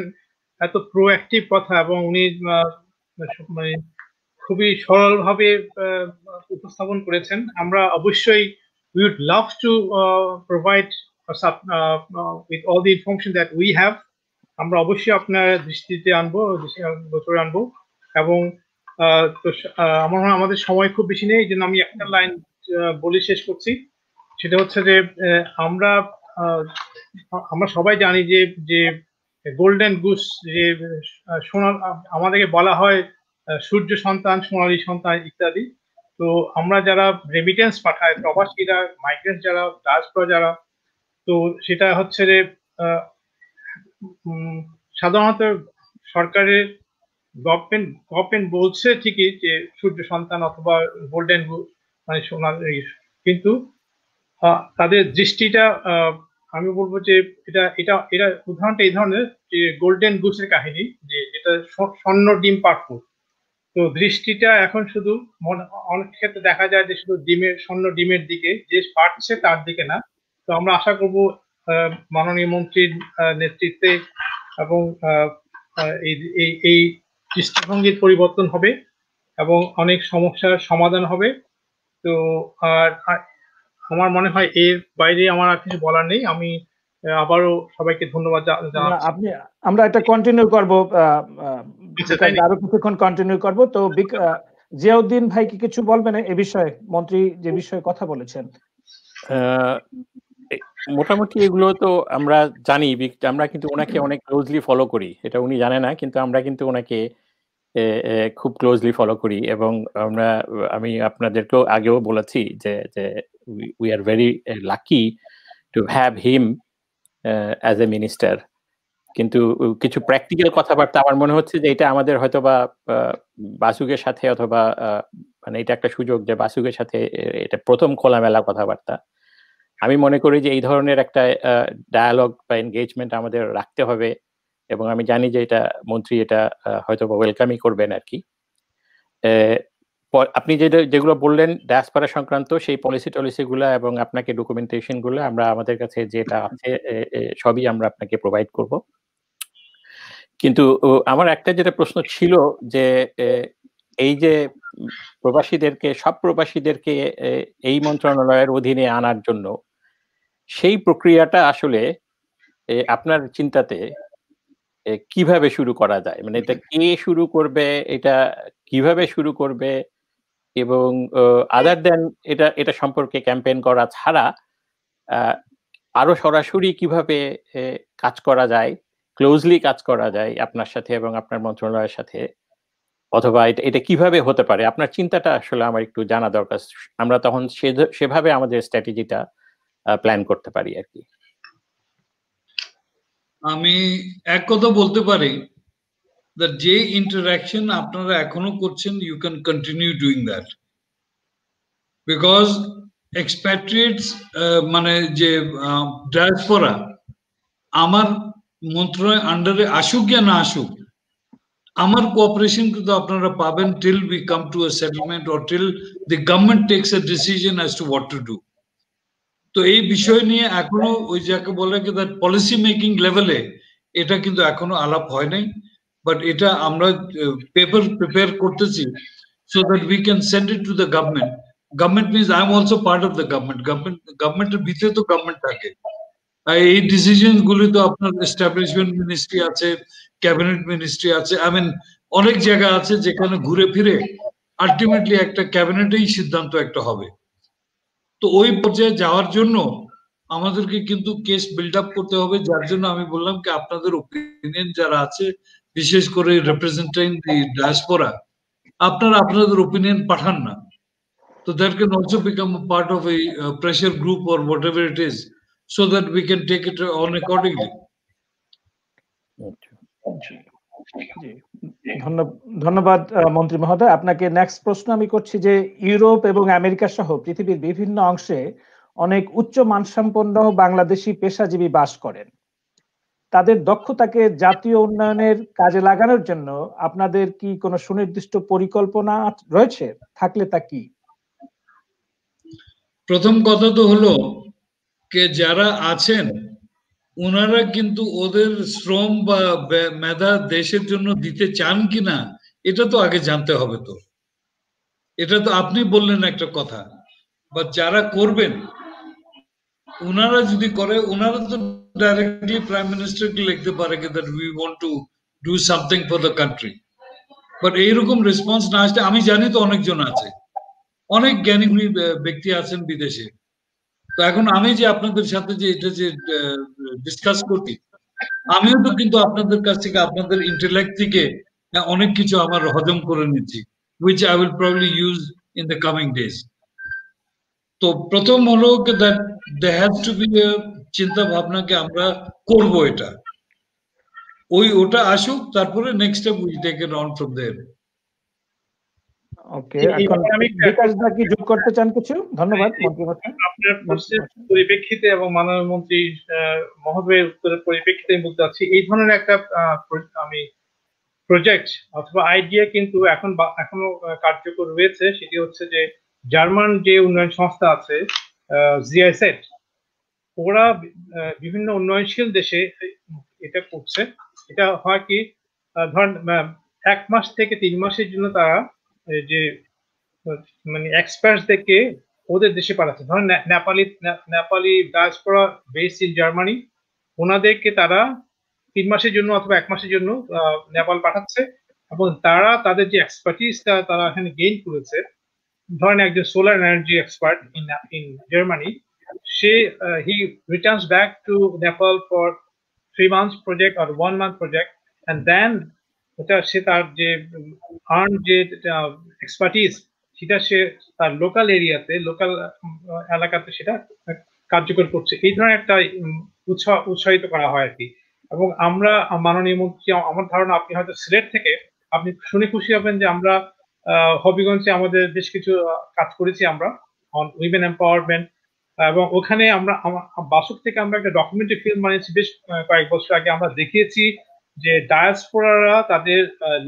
এত প্রোঅ্যাক্টিভ কথা, এবং উনি মানে খুবই সরলভাবে উপস্থাপন করেছেন। আমরা অবশ্যই we would love to provide with all the information that we have. আমরা অবশ্যই আপনার দৃষ্টিতে আনবো, গোচরে আনবো। এবং আমার মনে হয় আমাদের সময় খুব বেশি নেই, এই জন্য আমি একটা লাইন বলে শেষ করছি। সেটা হচ্ছে যে আমরা সবাই জানি যে গোল্ডেন গুস, যে সোনার, আমাদেরকে বলা হয় সূর্য সন্তান, সোনালী সন্তান ইত্যাদি। তো আমরা যারা রেমিটেন্স পাঠায়, প্রবাসীরা, মাইগ্রেন্ট যারা, ডায়াসপোরা যারা, তো সেটা হচ্ছে যে সাধারণত সরকারের গভর্নমেন্ট বলছে ঠিকই যে সূর্য সন্তান অথবা গোল্ডেন গুস মানে সোনালী, কিন্তু তাদের দৃষ্টিটা, আমি বলবো যে এটা উদাহরণটা এই ধরনের, যে গোল্ডেন গুসের কাহিনী, যে যেটা স্বর্ণ ডিম পারফুল। তো তো দৃষ্টিটা এখন শুধু অনেক ক্ষেত্রে দেখা যায় যে শুধু স্বর্ণ ডিমের দিকে, যে পাচ্ছে তার দিকে না। তো আমরা আশা করব মাননীয় মন্ত্রীর নেতৃত্বে এবং এই দৃষ্টিভঙ্গির পরিবর্তন হবে এবং অনেক সমস্যার সমাধান হবে। তো আর আমার মনে হয় এর বাইরে আমার আর কিছু বলার নেই। আমি আবারও সবাইকে ধন্যবাদ জানাচ্ছি। আমরা এটা কন্টিনিউ করব, আরো কিছুক্ষণ কন্টিনিউ করব। তো জিয়াউদ্দিন ভাই কি কিছু বলবেন এ বিষয়ে, মন্ত্রী যে বিষয়ে কথা বলেছেন? মোটামুটি এগুলো তো আমরা জানি, আমরা কিন্তু ওনাকে অনেক ক্লোজলি ফলো করি, এটা উনি জানে না, কিন্তু আমরা কিন্তু ওনাকে খুব ক্লোজলি ফলো করি। এবং আমি আপনাদেরকেও আগেও বলেছি যে we are very lucky to have him as a minister. কিন্তু কিছু প্র্যাকটিক্যাল কথাবার্তা আমার মনে হচ্ছে যে এটা আমাদের হয়তো বা বাসুকের সাথে, অথবা মানে এটা একটা সুযোগ যে বাসুকের সাথে এটা প্রথম খোলামেলা কথাবার্তা। আমি মনে করি যে এই ধরনের একটা ডায়ালগ বা এনগেজমেন্ট আমাদের রাখতে হবে, এবং আমি জানি যে এটা মন্ত্রী এটা হয়তো ওয়েলকামই করবেন আর কি। আপনি যেগুলো বললেন ডায়াসপোরা সংক্রান্ত সেই পলিসি গুলা এবং আপনাকে ডকুমেন্টেশন গুলো আমরা আমাদের কাছে যেটা আছে সবই আমরা আপনাকে প্রোভাইড করব। কিন্তু আমার একটা যেটা প্রশ্ন ছিল যে এই যে সব প্রবাসীদেরকে এই মন্ত্রণালয়ের অধীনে আনার জন্য সেই প্রক্রিয়াটা আসলে আপনার চিন্তাতে কিভাবে শুরু করা যায়, মানে এটা কে শুরু করবে, এটা কিভাবে শুরু করবে, এবং আদার দেন এটা সম্পর্কে ক্যাম্পেইন করা ছাড়া আরো সরাসরি কিভাবে কাজ করা যায়, ক্লোজলি কাজ করা যায় আপনার সাথে এবং আপনার মন্ত্রণালয়ের সাথে, অথবা এটা কিভাবে হতে পারে, আপনার চিন্তাটা আসলে আমার একটু জানা দরকার। আমরা তখন সেভাবে আমাদের স্ট্র্যাটেজিটা প্ল্যান করতে পারি আর কি। আমি এক কথা বলতে পারি, যে ইন্টারাকশন আপনারা এখনো করছেন, you can continue doing that, because expatriates মানে যে ডায়াসপোরা আমার মন্ত্রণালয় আন্ডারে আসুক বা না আসুক, আমার কোঅপারেশন কিন্তু আপনারা পাবেন till we come to a settlement or till the government takes a decision as to what to do. তো এই বিষয় নিয়ে এখনো ওই যাকে বলে কি দ্যাট পলিসি মেকিং লেভেলে এটা কিন্তু এখনো আলাপ হয় নাই, বাট এটা আমরা পেপার প্রিপেয়ার করতেছি so that we can send it to the government. Government means I am also part of the government. Government ভিতরে তো গভর্নমেন্ট থাকে, এই ডিসিশন গুলি তো আপনার এস্টাবলিশমেন্ট মিনিস্ট্রি আছে, ক্যাবিনেট মিনিস্ট্রি আছে, আই মিন অনেক জায়গা আছে যেখানে ঘুরে ফিরে আলটিমেটলি একটা ক্যাবিনেটেই সিদ্ধান্ত একটা হবে। তো ওই পর্যায়ে যাওয়ার জন্য আমাদেরকে কিন্তু কেস বিল্ড আপ করতে হবে, যার জন্য আমি বললাম কি আপনাদের ওপিনিয়ন যারা আছে, বিশেষ করে রিপ্রেজেন্টিং দি ডায়াসপোরা, আপনারা আপনাদের ওপিনিয়ন পাঠান না। তো that can also become a part of A pressure group or what ever it is, so that we can take it on accordingly. ধন্যবাদ মন্ত্রী মহোদয়। আপনাকে নেক্সট প্রশ্ন আমি করছি যে ইউরোপ এবং আমেরিকা সহ পৃথিবীর বিভিন্ন অংশে অনেক উচ্চ মানসম্পন্ন বাংলাদেশি পেশাজীবী বাস করেন। তাদের দক্ষতাকে জাতীয় উন্নয়নের কাজে লাগানোর জন্য আপনাদের কি কোনো সুনির্দিষ্ট পরিকল্পনা রয়েছে? থাকলে তা কি? প্রথম কথা তো হলো কে যারা আছেন ওনারা কিন্তু ওদের শ্রম বা মেধা দেশের জন্য দিতে চান কিনা এটা তো আগে জানতে হবে। তো এটা তো আপনি বললেন একটা কথা, বা যারা করবেন ওনারা যদি করে, ওনারা তো ডাইরেক্টলি প্রাইম মিনিস্টারকে লিখতে পারে that we want to do something for the country. But এইরকম রেসপন্স না আসলে, আমি জানি তো অনেকজন আছে, অনেক জ্ঞানী ব্যক্তি আছেন বিদেশে। তো এখন আমি যে আপনাদের সাথে যে এটা যে ডিসকাস করছি, আমিও তো কিন্তু আপনাদের কাছ থেকে আপনাদের ইন্টেলেক্ট থেকে অনেক কিছু আমার হজম করে নিচ্ছি, which I will probably use in the coming days. তো প্রথম হলো that there has to be a চিন্তা ভাবনাকে আমরা করব, এটা ওটা আসুক, তারপরে next step will take it on from there. Okay, এখন বিকাশ দা কি যোগ করতে চান কিছু? ধন্যবাদ মন্ত্রী মহোদয়। আপনার প্রশ্নের পরিপ্রেক্ষিতে এবং মাননীয় মন্ত্রী মহোদয়ের উত্তরের পরিপ্রেক্ষিতে বলতে চাচ্ছি, এই ধরনের একটা আমি প্রজেক্ট অথবা আইডিয়া কিন্তু এখনো কার্যকর রয়েছে। সেটি হচ্ছে যে জার্মান যে উন্নয়ন সংস্থা আছে জিআইসেট, ওরা বিভিন্ন উন্নয়নশীল দেশে এটা করছে। এটা হয় কি, ধরেন 1 মাস থেকে 3 মাসের জন্য তারা যে মানে এক্সপার্টসদেরকে ওদের দেশে পাঠাচ্ছে। ধরেন Nepali diaspora based in Germany, ওনাদেরকে তারা 3 মাসের জন্য অথবা 1 মাসের জন্য নেপাল পাঠাচ্ছে, এবং তারা তাদের যে এক্সপার্টিসটা তারা এখানে গেইন করেছে। ধরেন একজন solar energy expert in Germany, he returns back to Nepal for 3 months project or 1 month project, and then সে তার যে আর্ন যে এক্সপার্টিস সেটা সে তার লোকাল এরিয়াতে, লোকাল এলাকাতে সেটা কার্যকর করছে। এই ধরনের একটা উৎসাহিত করা হয় আর কি। এবং আমরা মাননীয় মন্ত্রী, আমার ধারণা আপনি হয়তো সিলেট থেকে, আপনি শুনে খুশি হবেন যে আমরা হবিগঞ্জে আমাদের বেশ কিছু কাজ করেছি আমরা অন উইমেন এম্পাওয়ারমেন্ট, এবং ওখানে আমরা বাসক থেকে আমরা একটা ডকুমেন্টারি ফিল্ম বানিয়েছি বেশ কয়েক বছর আগে। আমরা দেখিয়েছি যে ডায়াসপোরারা তাদের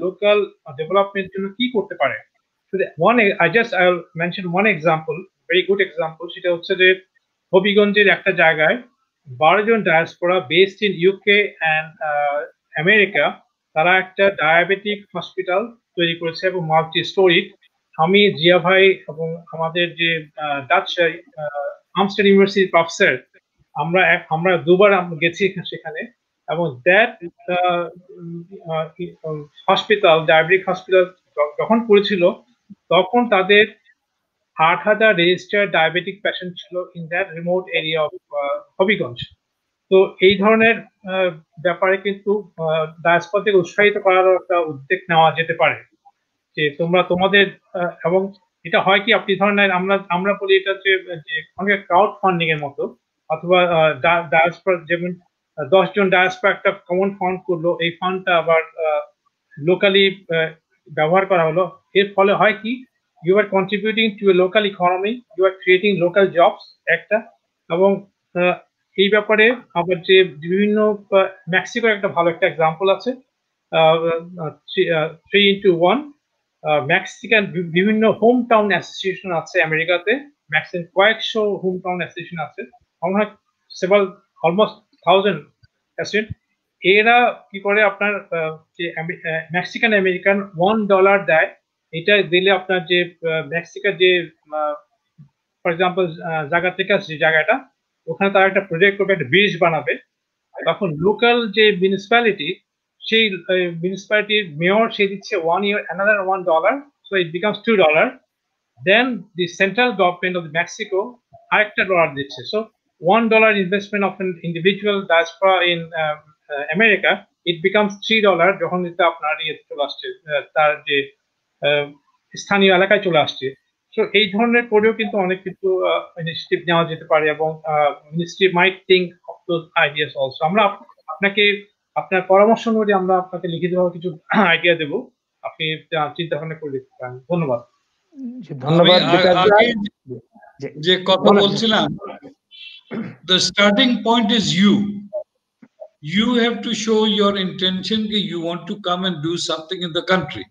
লোকাল ডেভেলপমেন্টের জন্য কি করতে পারে। I'll mention one example, very good example. সেটা হচ্ছে যে হবিগঞ্জের একটা জায়গায় 12 জন diaspora based in UK and America, তারা একটা ডায়াবেটিক হসপিটাল তৈরি করেছে এবং মাল্টি স্টোরি। আমি জিয়া ভাই এবং আমাদের যে ডাচ আমস্টারডাম ইউনিভার্সিটির প্রফেসর, আমরা দুবার গেছি সেখানে, এবং দ্যাট হসপিটাল, ডায়াবেটিক হসপিটাল যখন করেছিল তখন তাদের 8,000 রেজিস্টার্ড ডায়াবেটিক পেশেন্ট ছিল in that remote area of Habiganj. তো এই ধরনের ব্যাপারে কিন্তু ডায়াসপোরাকে উৎসাহিত করার একটা উদ্যোগ নেওয়া যেতে পারে, যে তোমরা তোমাদের, এবং এটা হয় কি, আপনি ধরনের আমরা বলি এটা যে অনেক ক্রাউড ফান্ডিং এর মতো, অথবা ডায়াসপোরা যেমন 10 জন ডায়াসপোরা একটা কমন ফান্ড করলো, এই ফান্ডটা আবার লোকালি ব্যবহার করা হলো। এর ফলে হয় কি, you are contributing to a local economy, you are creating local jobs একটা। এবং এই ব্যাপারে আবার যে বিভিন্ন মেক্সিকোর একটা ভালো একটা এক্সাম্পল আছে, 3x1 মেক্সিকান বিভিন্ন হোম টাউন অ্যাসোসিয়েশন আছে আমেরিকাতে, ম্যাক্সিমাম কয়েকশো হোম টাউন অ্যাসোসিয়েশন আছে, আমরা সেভারাল অলমোস্ট 1000 অ্যাসোসিয়েশন। এরা কি করে, আপনার যে মেক্সিকান আমেরিকান $1 দেয়, এটা দিলে আপনার যে মেক্সিকার যে ফর এক্সাম্পল জায়গা যে জায়গাটা, ওখানে তারা একটা প্রজেক্ট করবে, একটা ব্রিজ বানাবে, তখন লোকাল যে মিউনিসিপ্যালিটি, সেই মিউনিসিপ্যালিটির মেয়র সে দিচ্ছে 1 year another $1, so it becomes $2. Then the central government of Mexico আরেকটা ডলার দিচ্ছে, so $1 investment of an individual diaspora in America, it becomes $3 যখন এটা আপনার চলে আসছে, তার যে স্থানীয় এলাকায় চলে আসছে। সো এই ধরনের করেও কিন্তু অনেক কিছু ইনিশিয়েটিভ নেওয়া যেতে পারে, এবং ministry might think of those ideas also. আমরা আপনাকে আপনার পরামর্শ অনুযায়ী আমরা আপনাকে লিখিতভাবে কিছু আইডিয়া দেব, আপনি চিন্তা ভাবনা করে দেখতে পারেন। ধন্যবাদ। ধন্যবাদ। যে কথা বলছিলাম, the starting point is you have to show your intention that you want to come and do something in the country.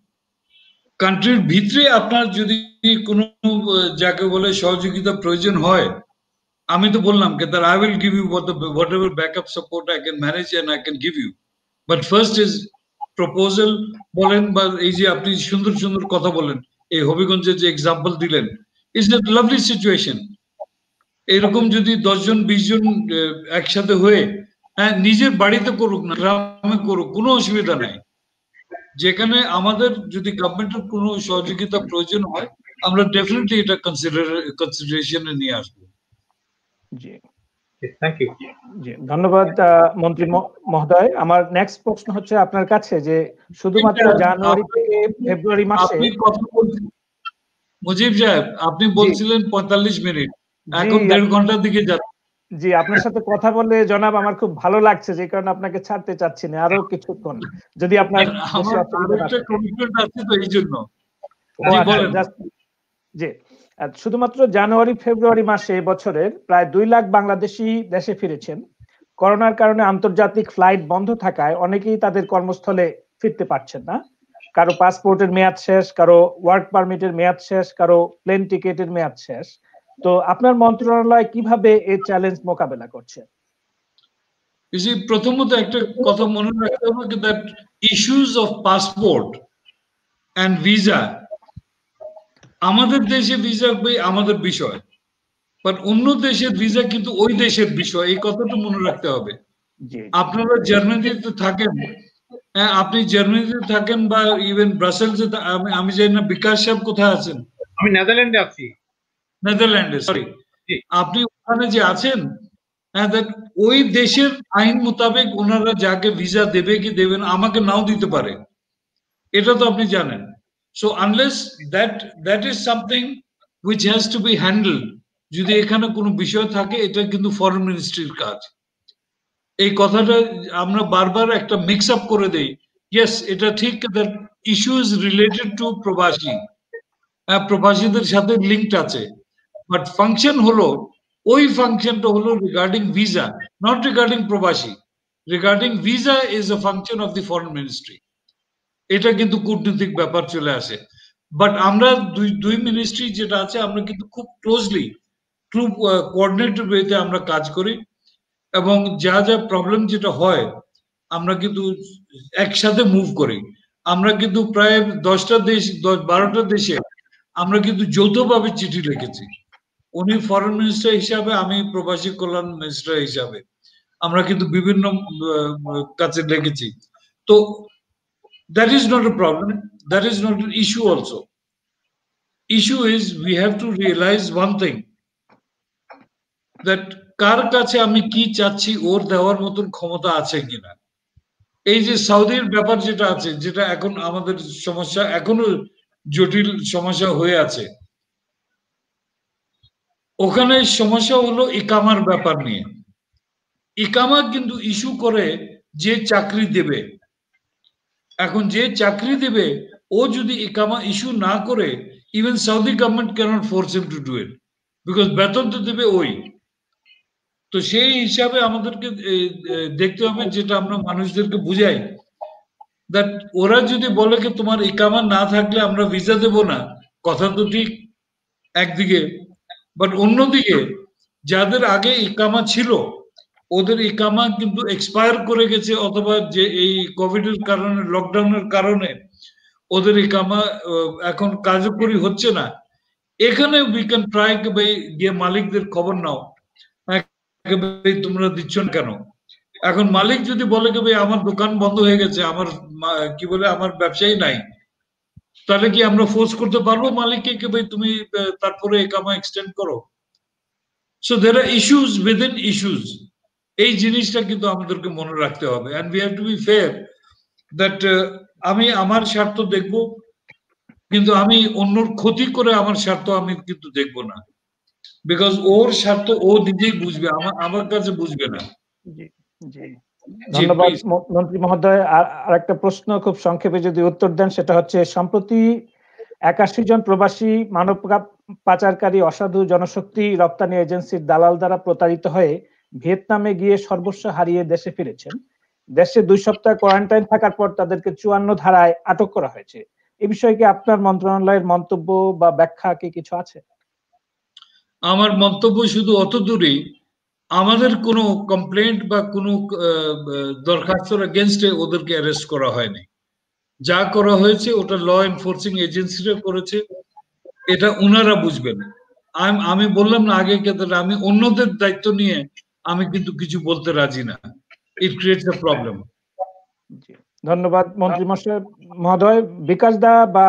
কান্ট্রির ভিতরে আপনার যদি কোনো যাকে বলে সহযোগিতা প্রয়োজন হয়, আমি তো বললাম যে that I will give you whatever backup support I can manage and I can give you, but first is proposal বলেন, বা এই যে আপনি সুন্দর সুন্দর কথা বলেন, এই হবিগঞ্জের যে এক্সাম্পল দিলেন, ইজ এ লাভলি সিচুয়েশন। এরকম যদি 10 জন 20 জন একসাথে হয়ে নিজের বাড়িতে করুক না, গ্রামে করুক, কোনো অসুবিধা নাই। যেখানে আমাদের যদি গভর্নমেন্টের কোনো সহযোগিতা প্রয়োজন হয়, আমরা ডেফিনেটলি এটা কনসিডারেশনে নিয়ে আসবো। জি, থ্যাংক ইউ। জি, ধন্যবাদ মন্ত্রী মহোদয়। আমার নেক্সট প্রশ্ন হচ্ছে আপনার কাছে, যে শুধুমাত্র জানুয়ারি থেকে ফেব্রুয়ারি মাসে মুজিব সাহেব, আপনি বলছিলেন 45 মিনিট, এখন 1.5 ঘন্টার দিকে যাচ্ছে। জি, আপনার সাথে কথা বলে জনাব আমার খুব ভালো লাগছে, যে কারণে আপনাকে ছাড়তে চাচ্ছি না আরো কিছুক্ষণ, যদি আপনার কমিটমেন্ট আছে তো এই জন্য। জি, শুধুমাত্র জানুয়ারি ফেব্রুয়ারি মাসে বছরের প্রায় 2 লাখ বাংলাদেশি দেশে ফিরেছেন। করোনার কারণে আন্তর্জাতিক ফ্লাইট বন্ধ থাকায় অনেকেই তাদের কর্মস্থলে ফিরতে পারছেন না, কারো পাসপোর্টের মেয়াদ শেষ, কারো ওয়ার্ক পারমিটের মেয়াদ শেষ, কারো প্লেন টিকেটের মেয়াদ শেষ। তো আপনার মন্ত্রণালয় কিভাবে এই চ্যালেঞ্জ মোকাবেলা করছে? প্রথমত একটা কথা মনে রাখতে হবে, that issues of passport and visa, আমাদের দেশে ভিসা আমাদের বিষয়, বাট অন্য দেশের ভিসা কিন্তু ওই দেশের বিষয়, এই কথাটা মনে রাখতে হবে। আপনারা জার্মানিতে থাকেন, হ্যাঁ আপনি জার্মানিতে থাকেন বা ইভেন ব্রাসেলসে, আমি জানি না বিকাশ সাহেব কোথায় আছেন? আমি নেদারল্যান্ডে আছি। নেদারল্যান্ডে, সরি। আপনি ওখানে যে আছেন, ওই দেশের আইন মোতাবেক ওনারা যাকে ভিসা দেবে কি দেবে না, আমাকে নাও দিতে পারে, এটা তো আপনি জানেন। So unless that is something which has to be handled, যদি এখানে কোনো বিষয় থাকে, এটা কিন্তু ফরেন মিনিস্ট্রির কাজ। এই কথাটা আমরা বারবার একটা মিক্স আপ করে দেই। ইয়েস, এটা ঠিক, that issue is related to প্রবাসী, প্রবাসীদের সাথে লিঙ্কড আছে, বাট ফাংশন হলো, ওই ফাংশনটা হলো রিগার্ডিং ভিসা, নট রিগার্ডিং প্রবাসী। Regarding visa is a function of the foreign ministry, এটা কিন্তু কূটনৈতিক ব্যাপার চলে আসে। বাট আমরা দুই মিনিস্ট্রি যেটা আছে, আমরা কিন্তু খুব ক্লোজলি, খুব কোঅর্ডিনেটেড ওয়েতে আমরা কাজ করি, এবং যা যা প্রবলেম যেটা হয় আমরা কিন্তু একসাথে মুভ করি। আমরা কিন্তু প্রায় 10টা দেশ, 12টা দেশে আমরা কিন্তু যৌথভাবে চিঠি লিখেছি। উনি ফরেন মিনিস্টার হিসাবে, আমি প্রবাসী কল্যাণ মিনিস্টার হিসাবে, আমরা কিন্তু বিভিন্ন কাছে লিখেছি। তো that is not a problem, that is not an issue also. Issue is we have to realize one thing, that কার কাছে আমি কি চাচ্ছি ওর দেওয়ার মতন ক্ষমতা আছে কিনা। এই যে সৌদির ব্যাপার যেটা আছে, যেটা এখন আমাদের সমস্যা, এখনো জটিল সমস্যা হয়ে আছে, ওখানে সমস্যা হলো ইকামার ব্যাপার নিয়ে। ইকামা কিন্তু ইস্যু করে যে চাকরি দেবে। এখন যে চাকরি দেবে ও যদি ইকামা ইস্যু না করে, even Saudi government cannot force him to do it, because বেতন তো দেবে ওই। তো সেই হিসাবে আমাদেরকে দেখতে হবে, যেটা আমরা মানুষদেরকে বুঝাই, দ্যাট ওরা যদি বলে কি তোমার ইকামা না থাকলে আমরা ভিসা দেব না, কথা তো ঠিক একদিকে, বাট অন্যদিকে যাদের আগে ইকামা ছিল, ওদের ইকামা কিন্তু এক্সপায়ার করে গেছে, অথবা যে এই কোভিড এর কারণে, লকডাউনের কারণে ওদের ইকামা এখন কার্যকরী হচ্ছে না। এখানে উই ক্যান ট্রাই গিয়ে মালিকদের খবর নাও, তোমরা দিচ্ছ না কেন। এখন মালিক যদি বলে কি ভাই আমার দোকান বন্ধ হয়ে গেছে, আমার কি বলে আমার ব্যবসায়ী নাই, তাহলে কি আমরা ফোর্স করতে পারবো মালিককে কি ভাই তুমি তারপরে ইকামা এক্সটেন্ড করো। So there are issues within issues, এই জিনিসটা কিন্তু আমাদেরকে মনে রাখতে হবে। And we have to be fair, that আমি আমার স্বার্থ দেখব, কিন্তু আমি অন্যর ক্ষতি করে আমার স্বার্থ আমি কিন্তু দেখব না, বিকজ ওর স্বার্থ ও নিজেই বুঝবে, আমার কাছে বুঝবে না। ধন্যবাদ মন্ত্রী মহোদয়। আর একটা প্রশ্ন খুব সংক্ষেপে যদি উত্তর দেন, সেটা হচ্ছে, সম্প্রতি 81 জন প্রবাসী মানব পাচারকারী অসাধু জনশক্তি রপ্তানি এজেন্সির দালাল দ্বারা প্রতারিত হয়ে ভিয়েতনামে গিয়ে সর্বস্ব হারিয়ে দেশে ফিরেছেন। দেশে 2 সপ্তাহ কোয়ারেন্টাইন থাকার পর তাদেরকে 54 ধারায় আটক করা হয়েছে। এই বিষয়ে কি আপনার মন্ত্রণালয়ের মন্তব্য বা ব্যাখ্যা কি কিছু আছে? আমার মন্তব্য শুধু অত দূরেই, আমাদের কোনো কমপ্লেন্ট বা কোনো দরখাস্তর এগেইনস্টে ওদেরকে অ্যারেস্ট করা হয়নি। যা করা হয়েছে ওটা ল এনফোর্সিং এজেন্সিরা করেছে, এটা ওনারা বুঝবেন। আমি বললাম না আগে, আমি অন্যদের দায়িত্ব নিয়ে আমি কিন্তু কিছু বলতে রাজি না। It creates a problem. ধন্যবাদ মন্ত্রী মহোদয়। বিকাশ দা বা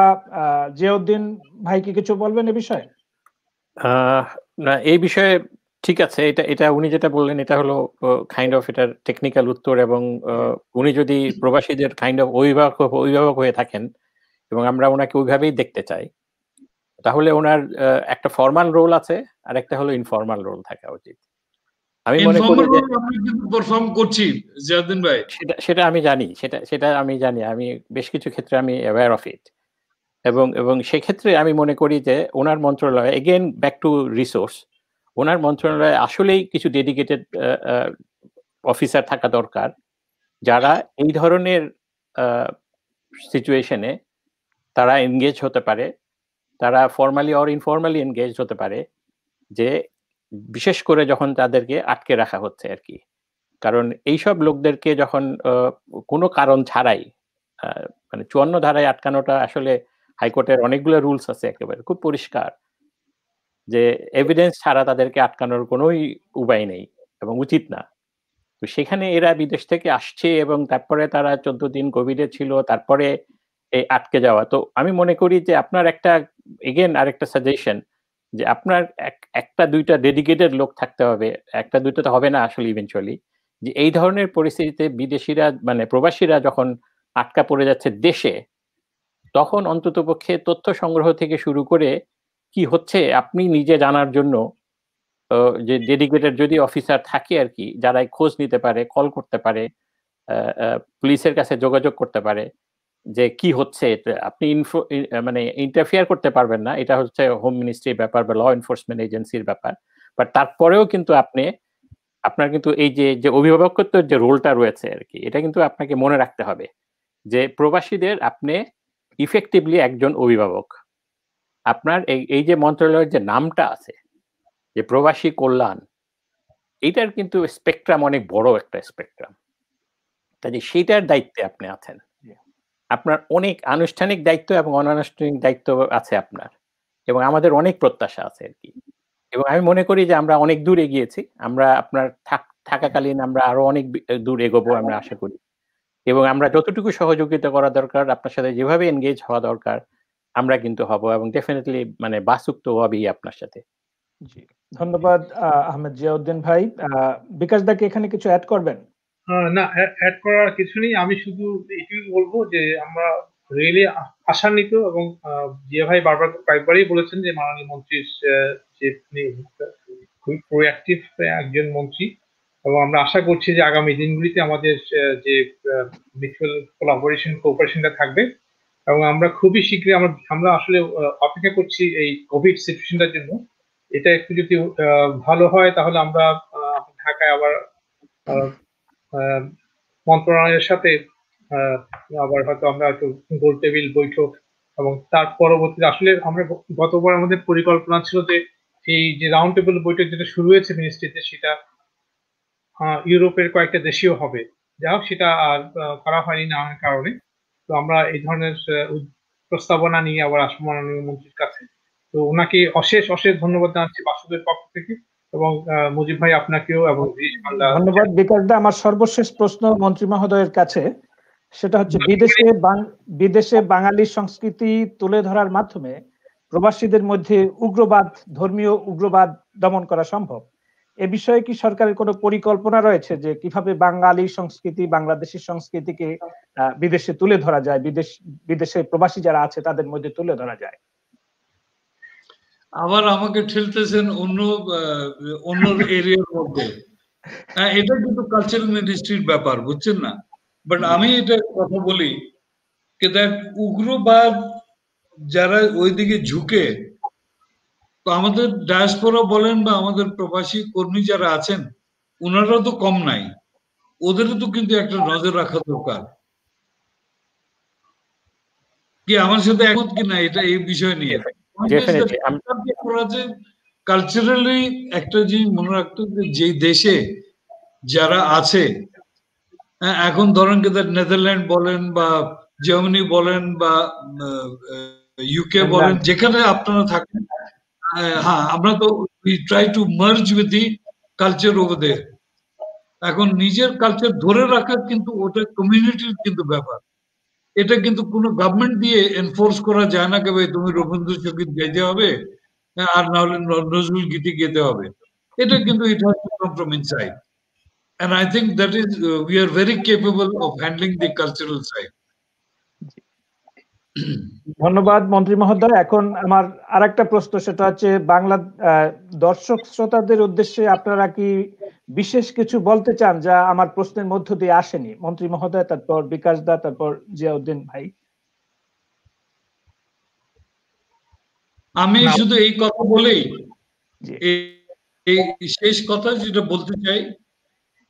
জিয়াউদ্দিন ভাই কি কিছু বলবেন এই বিষয়ে? না, এই বিষয়ে ঠিক আছে। এটা উনি যেটা বললেন এটা হলো কাইন্ড অফ এটার টেকনিক্যাল উত্তর, এবং উনি যদি প্রবাসীদের কাইন্ড অফ অভিভাবক হয়ে থাকেন এবং আমরা ওনাকে ওইভাবেই দেখতে চাই, তাহলে ওনার একটা ফর্মাল রোল আছে আর একটা হলো ইনফর্মাল রোল থাকা উচিত। আমি মনে করি পারফর্ম করছি জিয়াউদ্দিন ভাই, সেটা আমি জানি, সেটা আমি জানি, আমি বেশ কিছু ক্ষেত্রে আমি অ্যাওয়্যার অফ ইট, এবং সেক্ষেত্রে আমি মনে করি যে ওনার মন্ত্রণালয়, এগেইন ব্যাক টু রিসোর্স, ওনার মন্ত্রণালয়ে আসলেই কিছু ডেডিকেটেড অফিসার থাকা দরকার, যারা এই ধরনের সিচুয়েশনে তারা এনগেজ হতে পারে, তারা ফর্মালি অর ইনফর্মালি এনগেজ হতে পারে, যে বিশেষ করে যখন তাদেরকে আটকে রাখা হচ্ছে আর কি। কারণ এইসব লোকদেরকে যখন কোনো কারণ ছাড়াই মানে ৫৪ ধারায় আটকানোটা আসলে হাইকোর্টের অনেকগুলো রুলস আছে একেবারে খুব পরিষ্কার, যে এভিডেন্স ছাড়া তাদেরকে আটকানোর কোনোই উপায় নেই এবং উচিত না। তো সেখানে এরা বিদেশ থেকে আসছে এবং তারপরে তারা 14 দিন কোভিডে ছিল, তারপরে এই আটকে যাওয়া। তো আমি মনে করি যে আপনার একটা এগেন আরেকটা সাজেশন, যে আপনার একটা দুইটা ডেডিকেটেড লোক থাকতে হবে, একটা দুইটা তো হবে না আসলে ইভেনচুয়ালি, যে এই ধরনের পরিস্থিতিতে বিদেশিরা মানে প্রবাসীরা যখন আটকা পড়ে যাচ্ছে দেশে, তখন অন্ততপক্ষে তথ্য সংগ্রহ থেকে শুরু করে কি হচ্ছে আপনি নিজে জানার জন্য যে ডেডিকেটেড যদি অফিসার থাকে আর কি, যারা খোঁজ নিতে পারে, কল করতে পারে, পুলিশের কাছে যোগাযোগ করতে পারে যে কি হচ্ছে। আপনি মানে ইন্টারফিয়ার করতে পারবেন না, এটা হচ্ছে হোম মিনিস্ট্রির ব্যাপার বা ল এনফোর্সমেন্ট এজেন্সির ব্যাপার। বাট তারপরেও কিন্তু আপনার কিন্তু এই যে অভিভাবকত্বের যে রোলটা রয়েছে আর কি, এটা কিন্তু আপনাকে মনে রাখতে হবে যে প্রবাসীদের আপনি ইফেক্টিভলি একজন অভিভাবক। আপনার এই যে মন্ত্রণালয়ের যে নামটা আছে, যে প্রবাসী কল্যাণ, এইটার কিন্তু স্পেকট্রাম অনেক বড় একটা স্পেকট্রাম, কাজে সেইটার দায়িত্বে আপনি আছেন। আপনার অনেক আনুষ্ঠানিক দায়িত্ব এবং অনানুষ্ঠানিক দায়িত্ব আছে আপনার, এবং আমাদের অনেক প্রত্যাশা আছে আর কি। এবং আমি মনে করি যে আমরা অনেক দূর এগিয়েছি, আমরা আপনার থাকাকালীন আমরা আরো অনেক দূর এগোবো আমরা আশা করি, এবং আমরা যতটুকু সহযোগিতা করা দরকার, আপনার সাথে যেভাবে এনগেজ হওয়া দরকার আমরা কিন্তু হব, এবং ডেফিনেটলি মানে বাসুক্ত হবেই আপনার সাথে। জি, ধন্যবাদ আহমেদ জিয়াউদ্দিন ভাই। বিকাশ দা কি এখানে কিছু অ্যাড করবেন? না, অ্যাড করার কিছু নেই। আমি শুধু এটুকু বলবো যে আমরা রিয়েলি আশান্বিত, এবং জিয়া ভাই কয়েকবারই বলেছেন যে মাননীয় মন্ত্রীর যে খুবই প্রোঅ্যাক্টিভ একজন মন্ত্রী, এবং আমরা আশা করছি যে আগামী দিনগুলিতে আমাদের যে মিউচুয়াল কোঅপারেশনটা থাকবে, এবং আমরা খুবই শীঘ্রই আমরা আসলে অপেক্ষা করছি এই কোভিড সিচুয়েশনটার জন্য। এটা একটু যদি ভালো হয় তাহলে আমরা ঢাকায় আবার মন্ত্রণালয়ের সাথে আবার হয়তো আমরা একটু গোল টেবিল বৈঠক, এবং তার পরবর্তীতে আসলে আমরা গতবার আমাদের পরিকল্পনা ছিল যে এই যে রাউন্ড টেবিল বৈঠক যেটা শুরু হয়েছে মিনিস্ট্রিতে, সেটা ইউরোপের কয়েকটা দেশেও হবে। যাই হোক, সেটা আর করা হয়নি নানান কারণে। তো আমরা এই ধরনের প্রস্তাবনা নিয়ে আবার আসবো মাননীয় মন্ত্রীর কাছে। তো ওনাকে অশেষ অশেষ ধন্যবাদ জানাচ্ছি বাসুদের পক্ষ থেকে, এবং মুজিব ভাই আপনাকেও এবং ধন্যবাদ। বিকাশ দা, আমার সর্বশেষ প্রশ্ন মন্ত্রী মহোদয়ের কাছে, সেটা হচ্ছে বিদেশে বাঙালি সংস্কৃতি তুলে ধরার মাধ্যমে প্রবাসীদের মধ্যে উগ্রবাদ, ধর্মীয় উগ্রবাদ দমন করা সম্ভব। এ বিষয়ে কি সরকারের কোনো পরিকল্পনা রয়েছে যে কিভাবে বাঙালি সংস্কৃতি, বাংলাদেশী সংস্কৃতিকে বিদেশে তুলে ধরা যায়, বিদেশে প্রবাসী যারা আছে তাদের মধ্যে তুলে ধরা যায়? আবার আমাকে ঠেলতেছেন অন্য এরিয়ার মধ্যে। এটা কিন্তু কালচারাল মিনিস্ট্রির ব্যাপার, বুঝছেন না? বাট আমি এটা কথা বলি যে দেখ, উগ্রবাদ যারা ওইদিকে ঝুঁকে, তো আমাদের ডায়াসপোরা বলেন বা আমাদের প্রবাসী কর্মী যারা আছেন, ওনারা তো কম নাই, ওদেরও তো কিন্তু একটা নজর রাখা দরকার। কি আমার সাথে একমত কিনা এটা এই বিষয় নিয়ে? কালচারালি একটা জিনিস মনে রাখতে হবে, যে দেশে যারা আছে, এখন ধরেন নেদারল্যান্ড বলেন বা জার্মানি বলেন বা ইউকে বলেন, যেখানে আপনারা থাকেন, হ্যাঁ, আমরা তো we try to merge with the culture over there. এখন নিজের কালচার ধরে রাখা কিন্তু ওটা কমিউনিটির কিন্তু ব্যাপার। এটা কিন্তু কোনো গভর্নমেন্ট দিয়ে এনফোর্স করা যায় না, কে ভাই তুমি রবীন্দ্রসঙ্গীত গাইতে হবে আর না হলে নজরুল গীতি গেতে হবে। এটা কিন্তু it has to come from inside, and I think that is we are very capable of handling the cultural side. ধন্যবাদ মন্ত্রী মহোদয়। এখন আমার আরেকটা প্রশ্ন, সেটা হচ্ছে বাংলা দর্শক শ্রোতাদের উদ্দেশ্যে আপনারা কি বিশেষ কিছু বলতে চান যা আমার প্রশ্নের মধ্য দিয়ে আসেনি? মন্ত্রী মহোদয়, তারপর বিকাশ দা, তারপর জিয়াউদ্দিন ভাই। আমি শুধু এই কথা বলেই এই শেষ কথা যেটা বলতে চাই,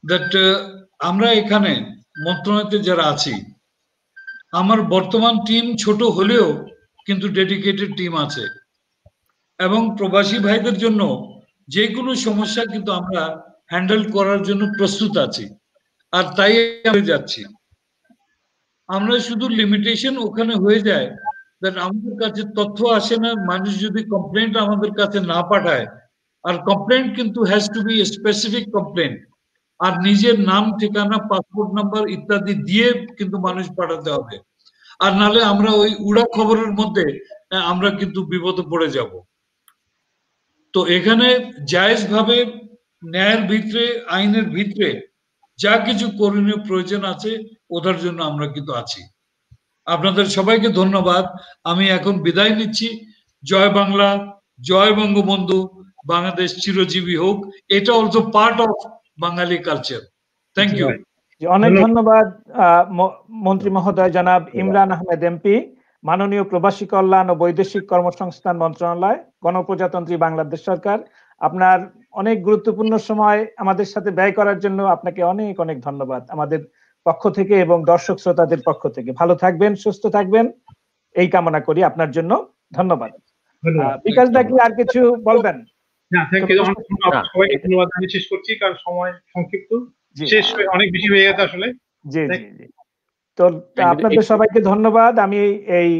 দ্যাট আমরা এখানে মন্ত্রণালয়তে যারা আছি, আমার বর্তমান টিম ছোট হলেও কিন্তু ডেডিকেটেড টিম আছে, এবং প্রবাসী ভাইদের জন্য যে কোনো সমস্যা কিন্তু আমরা হ্যান্ডেল করার জন্য প্রস্তুত আছি, আর তাই আমরা যাচ্ছি। আমরা শুধু লিমিটেশন ওখানে হয়ে যায় দ্যাট আমাদের কাছে তথ্য আসে না, মানুষ যদি কমপ্লেন্ট আমাদের কাছে না পাঠায়, আর কমপ্লেন্ট কিন্তু has to be specific complaint, আর নিজের নাম, ঠিকানা, পাসপোর্ট নাম্বার ইত্যাদি দিয়ে কিন্তু মানুষ পাঠাতে হবে, আর নালে আমরা ওই উড়া খবরের মধ্যে আমরা কিন্তু বিপদে পড়ে যাব। তো এখানে জায়েজ ভাবে ন্যায়ের ভিতরে, আইনের ভিতরে যা কিছু করণীয় প্রয়োজন আছে ওটার জন্য আমরা কিন্তু আছি। আপনাদের সবাইকে ধন্যবাদ। আমি এখন বিদায় নিচ্ছি। জয় বাংলা, জয় বঙ্গবন্ধু, বাংলাদেশ চিরজীবী হোক। এটা also part of Bengali culture. Thank you. অনেক ধন্যবাদ মন্ত্রী মহোদয় জনাব ইমরান আহমেদ এমপি, মাননীয় প্রবাসী কল্যাণ ও বৈদেশিক কর্মসংস্থান মন্ত্রণালয়, গণপ্রজাতন্ত্রী বাংলাদেশ সরকার। আপনার অনেক গুরুত্বপূর্ণ সময় আমাদের সাথে ব্যয় করার জন্য আপনাকে অনেক অনেক ধন্যবাদ আমাদের পক্ষ থেকে এবং দর্শক শ্রোতাদের পক্ষ থেকে। ভালো থাকবেন, সুস্থ থাকবেন, এই কামনা করি আপনার জন্য। ধন্যবাদ। বিকাশ দা কি আর কিছু বলবেন? না, থ্যাংক ইউ। সবাইকে ধন্যবাদ জানিয়ে শেষ করছি, কারণ সময় সংক্ষিপ্ত, শেষ অনেক বেশি হয়ে গেছে আসলে। জি জি জি। তো আপনাদের সবাইকে ধন্যবাদ। আমি এই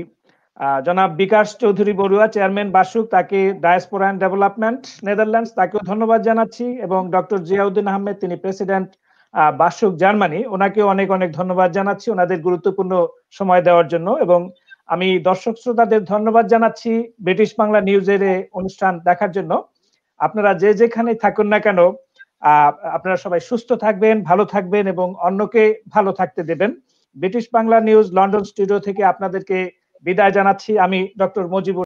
জনাব বিকাশ চৌধুরী বড়ুয়া, চেয়ারম্যান বাসুক, তাকে ডায়াসপোরা এন্ড ডেভেলপমেন্ট নেদারল্যান্ডস, তাকেও ধন্যবাদ জানাচ্ছি, এবং ডক্টর জিয়াউদ্দিন আহমেদ, তিনি প্রেসিডেন্ট বাসুক জার্মানি, ওনাকেও অনেক অনেক ধন্যবাদ জানাচ্ছি ওনাদের গুরুত্বপূর্ণ সময় দেওয়ার জন্য। এবং আমি দর্শক শ্রোতাদের ধন্যবাদ জানাচ্ছি ব্রিটিশ বাংলা নিউজের অনুষ্ঠান দেখার জন্য। আপনারা যে যেখানে থাকুন না কেন, আপনারা সবাই সুস্থ থাকবেন, ভালো থাকবেন এবং অন্যকে ভালো থাকতে দেবেন। British Bangla news London studio থেকে আপনাদেরকে বিদায় জানাচ্ছি। আমি ডক্টর মুজিবুর